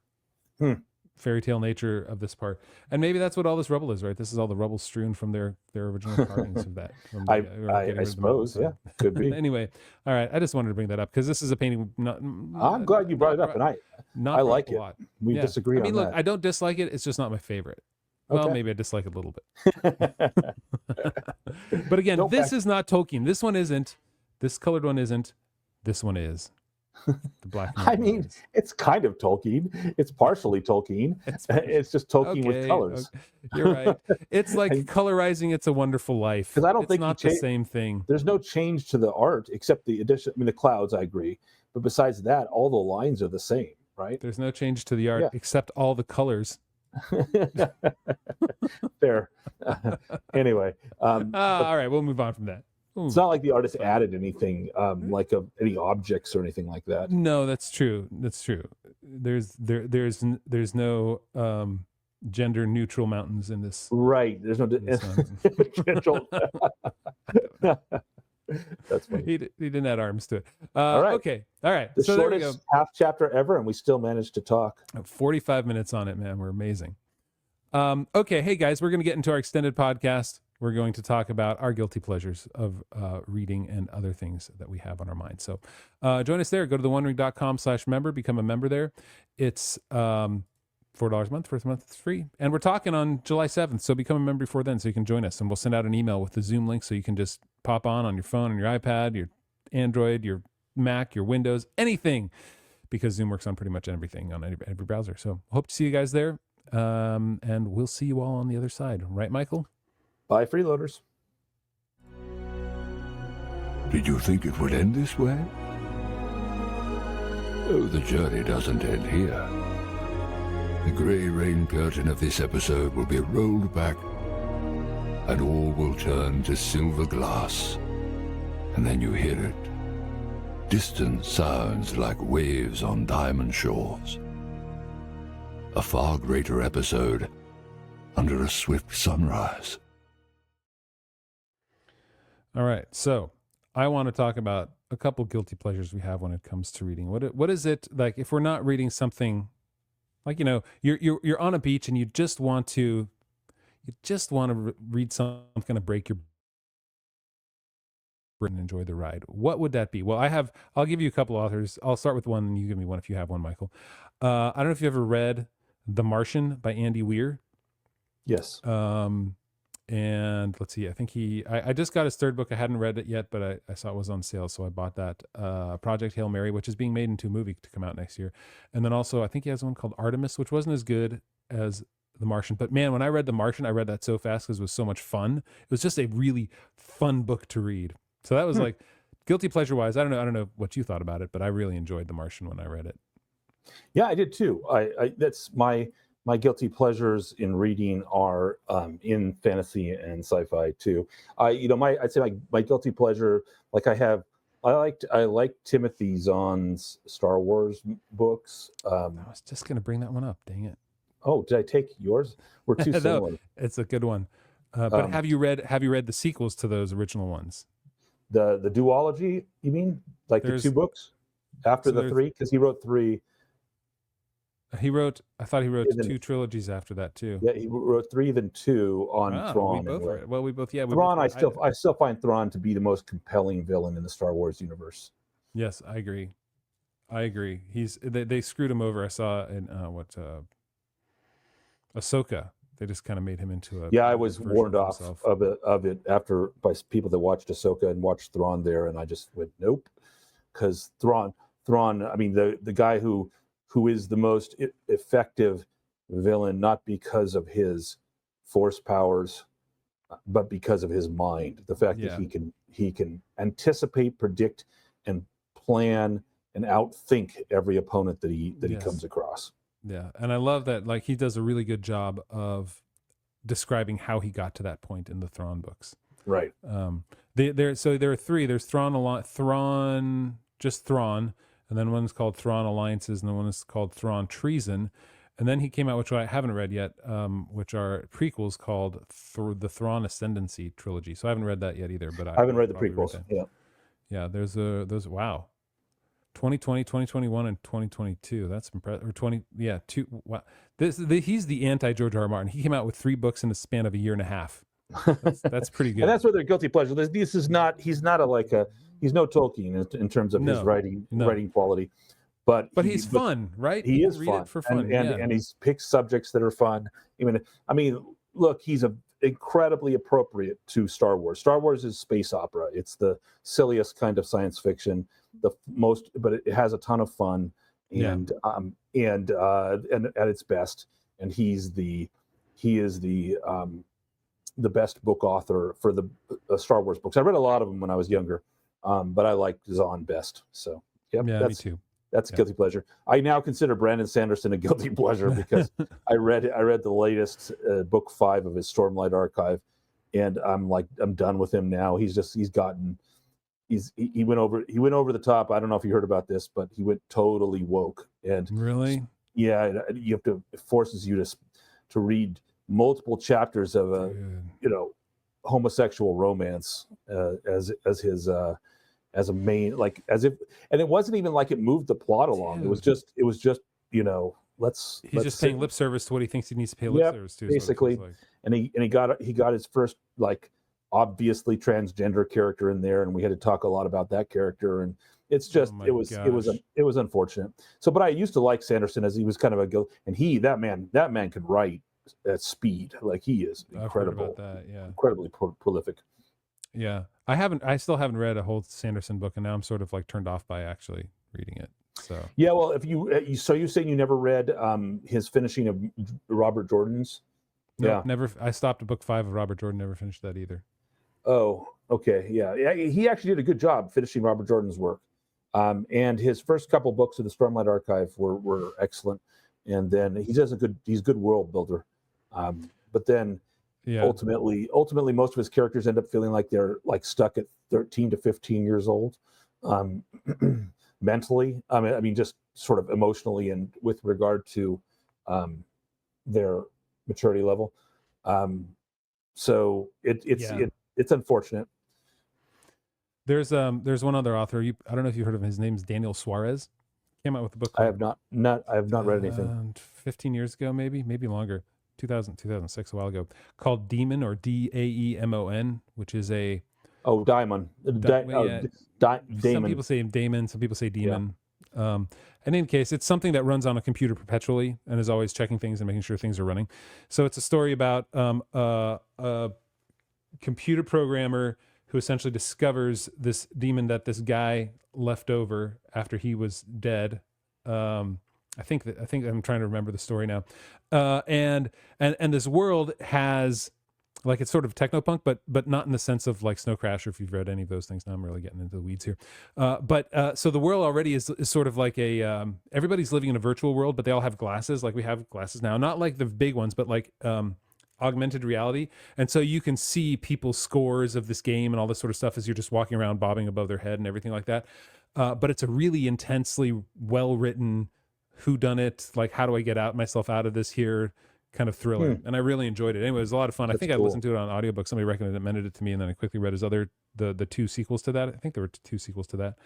fairy tale nature of this part, and maybe that's what all this rubble is, right? This is all the rubble strewn from their original carvings of that. I suppose, yeah, could be. Anyway, all right. I just wanted to bring that up because this is a painting. I'm glad you brought it up, and I like it. We disagree on that. Look, I don't dislike it. It's just not my favorite. Well, maybe I dislike it a little bit. But again, this is not Tolkien. This one isn't. This colored one isn't. This one is. The black. I mean, it's kind of Tolkien. It's partially Tolkien. It's just Tolkien with colors. Okay. You're right. It's like colorizing It's a Wonderful Life. Because I don't think it's not the same thing. There's no change to the art except the addition. I mean, the clouds, I agree. But besides that, all the lines are the same, right? There's no change to the art except all the colors. Fair. Anyway. All right, we'll move on from that. It's not like the artist added anything, like any objects or anything like that. No, that's true. That's true. There's no gender neutral mountains in this. Right. There's no gentle. That's funny. He didn't add arms to it. All right. Okay. All right. The so shortest there we go. half chapter ever, and we still managed to talk. 45 minutes on it, man. We're amazing. Okay. Hey guys, we're going to get into our extended podcast. We're going to talk about our guilty pleasures of reading and other things that we have on our mind. So join us there. Go to theonering.com/member, become a member there. It's $4 a month. First month is free. And we're talking on July 7th. So become a member before then so you can join us. And we'll send out an email with the Zoom link so you can just pop on your phone, on your iPad, your Android, your Mac, your Windows, anything. Because Zoom works on pretty much everything on every browser. So hope to see you guys there. And we'll see you all on the other side. Right, Michael? Bye, freeloaders. Did you think it would end this way? Oh, the journey doesn't end here. The grey rain curtain of this episode will be rolled back, and all will turn to silver glass. And then you hear it. Distant sounds like waves on diamond shores. A far greater episode under a swift sunrise. All right, so I want to talk about a couple guilty pleasures we have when it comes to reading. What is it like if we're not reading something like, you know, you're on a beach and you just want to read something that's going to break your brain and enjoy the ride. What would that be? Well, I'll give you a couple authors. I'll start with one and you give me one if you have one, Michael. I don't know if you ever read The Martian by Andy Weir. Yes. And let's see, I think I just got his third book. I hadn't read it yet, but I saw it was on sale, so I bought that. Project Hail Mary, which is being made into a movie to come out next year. And then also, I think he has one called Artemis, which wasn't as good as The Martian. But man, when I read The Martian, I read that so fast because it was so much fun. It was just a really fun book to read. So that was like, guilty pleasure-wise, I don't know what you thought about it, but I really enjoyed The Martian when I read it. Yeah, I did too. That's my guilty pleasures in reading are in fantasy and sci-fi too. I'd say my guilty pleasure, I like Timothy Zahn's Star Wars books. I was just gonna bring that one up. Dang it! Oh, did I take yours? We're too similar. No, it's a good one. But have you read the sequels to those original ones? The duology, you mean? Like the two books after the three? Because he wrote three. I thought he wrote two trilogies after that too. Yeah, he wrote three, then two on Thrawn. We both. Thrawn, I still find Thrawn to be the most compelling villain in the Star Wars universe. Yes, I agree. They screwed him over. I saw in Ahsoka. They just kind of made him into a. Yeah, I was warned off of it after by people that watched Ahsoka and watched Thrawn there, and I just went nope, because Thrawn. I mean, the guy who is the most effective villain, not because of his force powers, but because of his mind. The fact that he can anticipate, predict, and plan and outthink every opponent that he comes across. Yeah, and I love that. Like, he does a really good job of describing how he got to that point in the Thrawn books. Right. There are three. There's Thrawn, just Thrawn. And then one's called Thrawn Alliances, and then one is called Thrawn Treason. And then he came out, which I haven't read yet, which are prequels called the Thrawn Ascendancy trilogy. So I haven't read that yet either. But I haven't read the prequels. Yeah. Yeah. There's wow. 2020, 2021, and 2022. That's impressive. Or 20, yeah, two. Wow. He's the anti-George R. R. Martin. He came out with 3 books in the span of a year and a half. That's pretty good. And that's where their guilty pleasure. This is not. He's not he's no Tolkien in terms of his writing quality, but he's fun, right? He is fun for fun, and he's picked subjects that are fun. I mean, look, he's incredibly appropriate to Star Wars. Star Wars is space opera. It's the silliest kind of science fiction, but it has a ton of fun and at its best. And he is the best book author for the Star Wars books. I read a lot of them when I was younger, but I like Zahn best. So me too. That's a guilty pleasure. I now consider Brandon Sanderson a guilty pleasure because I read the latest book 5 of his Stormlight Archive, and I'm done with him now. He went over the top. I don't know if you heard about this, but he went totally woke. And really, it forces you to read multiple chapters of a homosexual romance as a main, and it wasn't even like it moved the plot along. Dude. It was just he's just paying lip service to what he thinks he needs to pay lip service to, basically. Like. And he got his first obviously transgender character in there, and we had to talk a lot about that character, and it's just it was unfortunate. So, but I used to like Sanderson as he was kind of that man could write at speed. Like, he is incredible. I've heard about that, incredibly prolific. Yeah, I still haven't read a whole Sanderson book, and now I'm sort of turned off by actually reading it. So yeah, well, if you're saying you never read his finishing of Robert Jordan's? No, never. I stopped at book 5 of Robert Jordan. Never finished that either. Oh, okay, yeah. He actually did a good job finishing Robert Jordan's work, and his first couple books of the Stormlight Archive were excellent. And then he's good world builder, but then. Yeah. Ultimately, most of his characters end up feeling like they're stuck at 13 to 15 years old, mentally. I mean, just sort of emotionally and with regard to their maturity level. So it's unfortunate. There's one other author. I don't know if you heard of him. His name's Daniel Suarez. Came out with a book. I have not read anything. 15 years ago, maybe longer. 2006, a while ago, called Demon, or Daemon, which is a Daimon. Daemon. Some people say Daemon, some people say Demon. Yeah. In any case, it's something that runs on a computer perpetually and is always checking things and making sure things are running. So it's a story about a computer programmer who essentially discovers this demon that this guy left over after he was dead. I think I'm trying to remember the story now. And this world has, it's sort of technopunk, but not in the sense of Snow Crasher, if you've read any of those things. Now I'm really getting into the weeds here. So the world already is sort of like everybody's living in a virtual world, but they all have glasses. Like we have glasses now, not like the big ones, but augmented reality. And so you can see people's scores of this game and all this sort of stuff as you're just walking around bobbing above their head and everything like that. But it's a really intensely well-written whodunit, how do I get myself out of this here kind of thriller. And I really enjoyed it. Anyway, it was a lot of fun. I think cool. I listened to it on audiobook. Somebody recommended it to me, and then I quickly read his the 2 sequels to that. I think there were 2 sequels to that.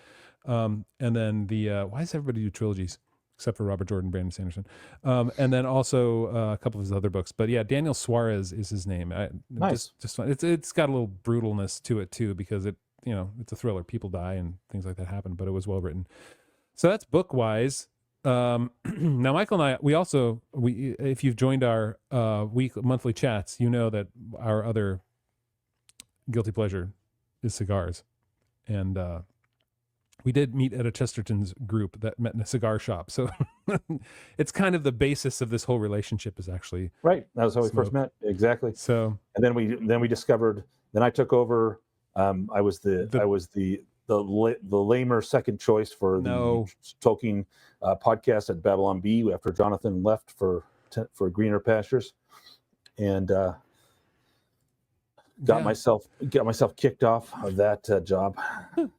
And then why does everybody do trilogies except for Robert Jordan, Brandon Sanderson? And then also a couple of his other books. But yeah, Daniel Suarez is his name. Nice. Just fun. It's got a little brutalness to it too, because it's a thriller. People die and things like that happen, but it was well written. So that's book wise. Now Michael and I, if you've joined our monthly chats, you know that our other guilty pleasure is cigars. And we did meet at a Chesterton's group that met in a cigar shop. So it's kind of the basis of this whole relationship is actually right. That was how we first met. Exactly. So, and then we discovered, then I took over. I was the lamer second choice for the Tolkien podcast at Babylon Bee after Jonathan left for greener pastures, and got myself kicked off of that job. Which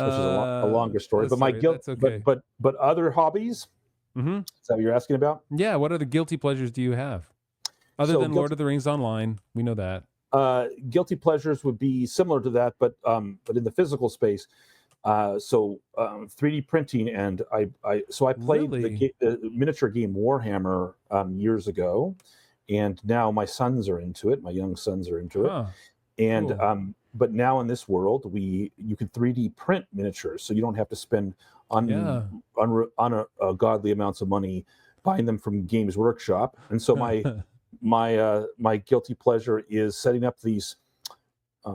is a longer story. But my guilt, okay. but other hobbies. Mm-hmm. Is that what you're asking about? Yeah. What other guilty pleasures do you have other than Lord of the Rings Online? We know that. Guilty pleasures would be similar to that, but in the physical space. So 3D printing, and I played Really? the miniature game Warhammer years ago, and now my sons are into it. My young sons are into it, Huh. and Cool. but now in this world, you can 3D print miniatures, so you don't have to spend Yeah. ungodly amounts of money buying them from Games Workshop. And so my guilty pleasure is setting up these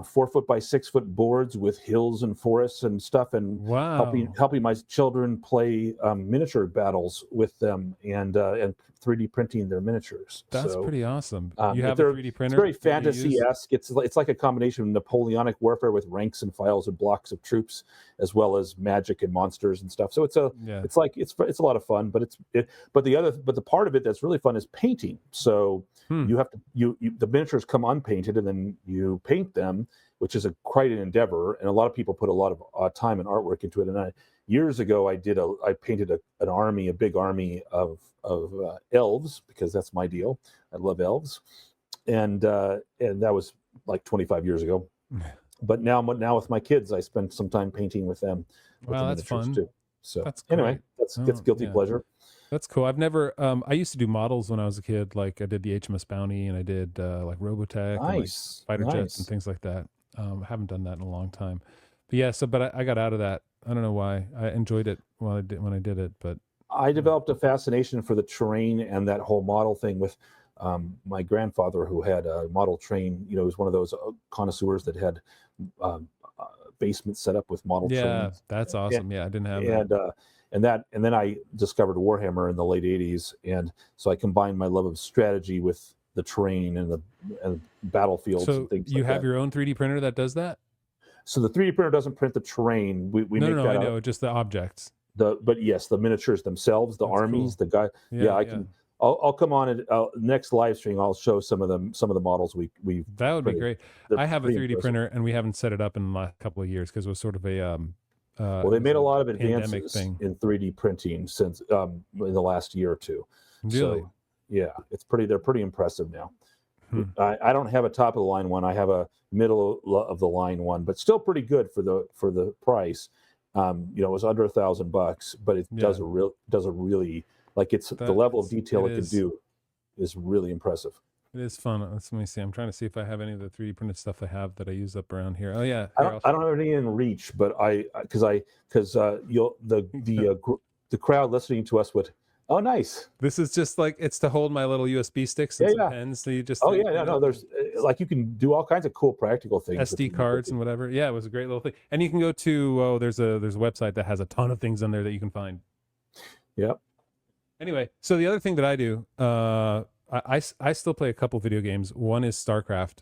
4 foot by 6 foot boards with hills and forests and stuff, and Wow. helping my children play miniature battles with them, and 3D printing their miniatures. That's So pretty awesome. You but have a 3D it's printer very that you use? fantasy-esque. It's like a combination of Napoleonic warfare with ranks and files and blocks of troops, as well as magic and monsters and stuff. So it's Yeah. a lot of fun. But but the part of it that's really fun is painting. So you have to the miniatures come unpainted, and then you paint them, which is quite an endeavor. And a lot of people put a lot of time and artwork into it. And years ago, I painted a big army of elves, because that's my deal. I love elves, and that was like 25 years ago. But now with my kids, I spend some time painting with them. With Wow, the that's miniatures fun. too. So That's anyway, great. that's guilty Yeah. pleasure. That's cool. I've never I used to do models when I was a kid. Like I did the HMS Bounty, and I did like Robotech and like fighter jets and things like that. I haven't done that in a long time. But yeah, but I got out of that. I don't know why. I enjoyed it when I did it, but I developed a fascination for the terrain and that whole model thing with my grandfather, who had a model train. He was one of those connoisseurs that had basements set up with model trains. That's awesome. I didn't have that. And then I discovered Warhammer in the late 80s, and so I combined my love of strategy with the terrain and the battlefields and things. So you have your own 3D printer that does that? So the 3D printer doesn't print the terrain. We make that. I know, just the objects. But yes, the miniatures themselves, the armies, cool. the guy. I can. I'll come on and next live stream. I'll show some of the models we. That would be great. I have a 3D impressive printer, and we haven't set it up in the last couple of years because it was sort of a well, they made a lot of advances thing in 3D printing since in the last year or two. Really? So, yeah, they're pretty impressive now. I don't have a top of the line one. I have a middle of the line one, but still pretty good for the price. It was under $1,000, but it does a really like the level of detail it can do is really impressive. It is fun. Let me see. I'm trying to see if I have any of the 3D printed stuff I have that I use up around here. Oh yeah. I don't have any in reach, but the crowd listening to us would. Oh, nice. This is just like, it's to hold my little USB sticks and some pens. So you just. Oh yeah, no. There's like, you can do all kinds of cool practical things. SD cards and whatever. Yeah, it was a great little thing. And you can go to there's a website that has a ton of things on there that you can find. Yep. Anyway, so the other thing that I do, I still play a couple video games. One is StarCraft.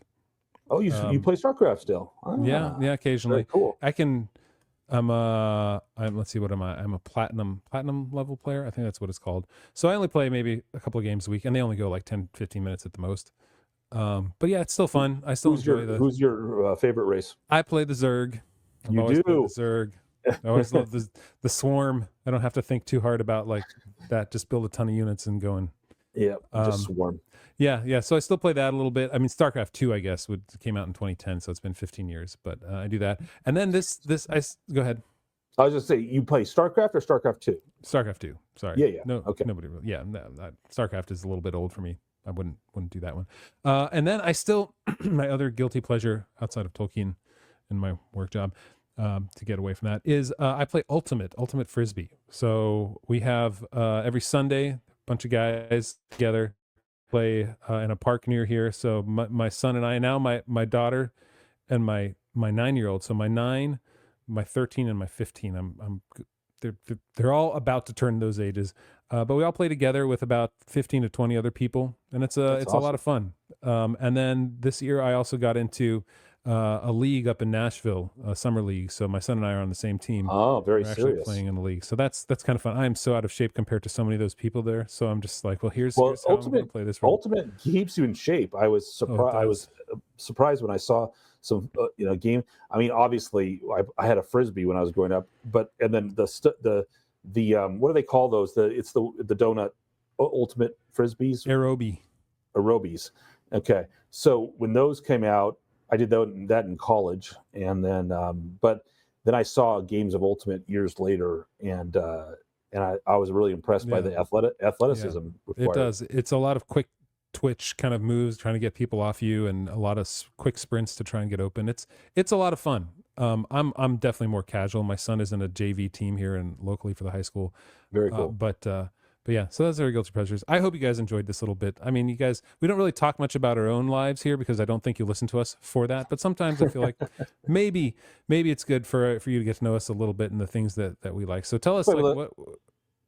Oh, you play StarCraft still? Yeah, occasionally. Very cool. Let's see, what am I? I'm a platinum level player. I think that's what it's called. So I only play maybe a couple of games a week, and they only go like 10, 15 minutes at the most. But yeah, it's still fun. I still enjoy Who's your favorite race? I play the Zerg. You do? The Zerg. I always love the Swarm. I don't have to think too hard about like that. Just build a ton of units and go in. Yeah, just Swarm. Yeah. So I still play that a little bit. I mean, StarCraft 2, I guess, came out in 2010, so it's been 15 years. But I do that, and then go ahead. I was just saying, you play StarCraft or StarCraft 2? StarCraft 2. Sorry. Yeah. No. Okay. Nobody really. Yeah. No, StarCraft is a little bit old for me. I wouldn't do that one. And then I still my other guilty pleasure outside of Tolkien and my work job, to get away from that, is I play Ultimate Frisbee. So we have every Sunday a bunch of guys together play in a park near here. So my son and I, now my daughter and my 9-year-old. So my 9, my 13, and my 15. They're all about to turn those ages. But we all play together with about 15 to 20 other people, and it's awesome. A lot of fun. And then this year I also got into a league up in Nashville, a summer league. So my son and I are on the same team. Oh, very serious. Playing in the league. So that's kind of fun. I am so out of shape compared to so many of those people there. So I'm just like, here's how I'm going to play this role. Ultimate keeps you in shape. I was surprised. I was surprised when I saw some game. I mean, obviously, I had a Frisbee when I was growing up, and then the what do they call those? It's the donut Ultimate Frisbees. Aerobies. Okay, so when those came out, I did that in college, and then but then I saw Games of Ultimate years later, and I was really impressed by the athleticism. It does. It's a lot of quick twitch kind of moves, trying to get people off you, and a lot of quick sprints to try and get open. It's a lot of fun. I'm definitely more casual. My son is in a JV team here and locally for the high school. Very cool. But yeah, so that's our guilty pleasures. I hope you guys enjoyed this little bit. I mean, you guys, we don't really talk much about our own lives here because I don't think you listen to us for that. But sometimes I feel like maybe it's good for you to get to know us a little bit and the things that we like. So tell us what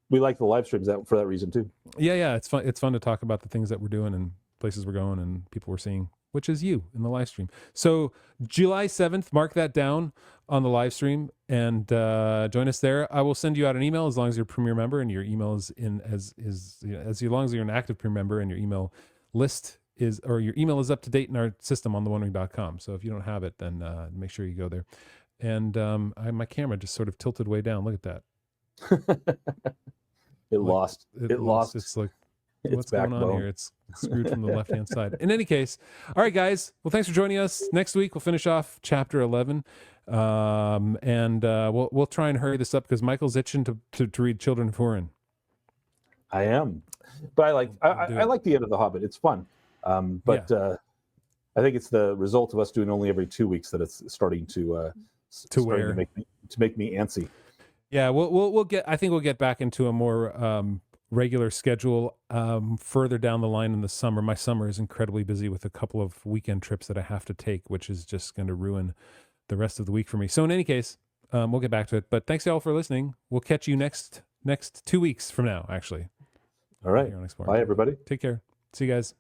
we like the live streams for that reason too. Yeah, it's fun. It's fun to talk about the things that we're doing and places we're going and people we're seeing, which is you in the live stream. So July 7th, mark that down on the live stream and join us there. I will send you out an email as long as you're a Premier member and your email is in as long as you're an active Premier member and your email list your email is up to date in our system on thewondering.com. So if you don't have it, then make sure you go there. And my camera just sort of tilted way down. Look at that. It lost. It's like, what's going on here? It's screwed from the left-hand side. In any case, all right, guys. Well, thanks for joining us. Next week, we'll finish off chapter 11. And we'll try and hurry this up because Michael's itching to read Children of Thorin. I am. But I like the end of The Hobbit. It's fun. But I think it's the result of us doing only every 2 weeks that it's starting to make me antsy. Yeah, I think we'll get back into a more regular schedule further down the line in the summer. My summer is incredibly busy with a couple of weekend trips that I have to take, which is just going to ruin the rest of the week for me. So in any case, we'll get back to it. But thanks y'all for listening. We'll catch you next 2 weeks from now, actually. All right. Bye, everybody. Take care. See you guys.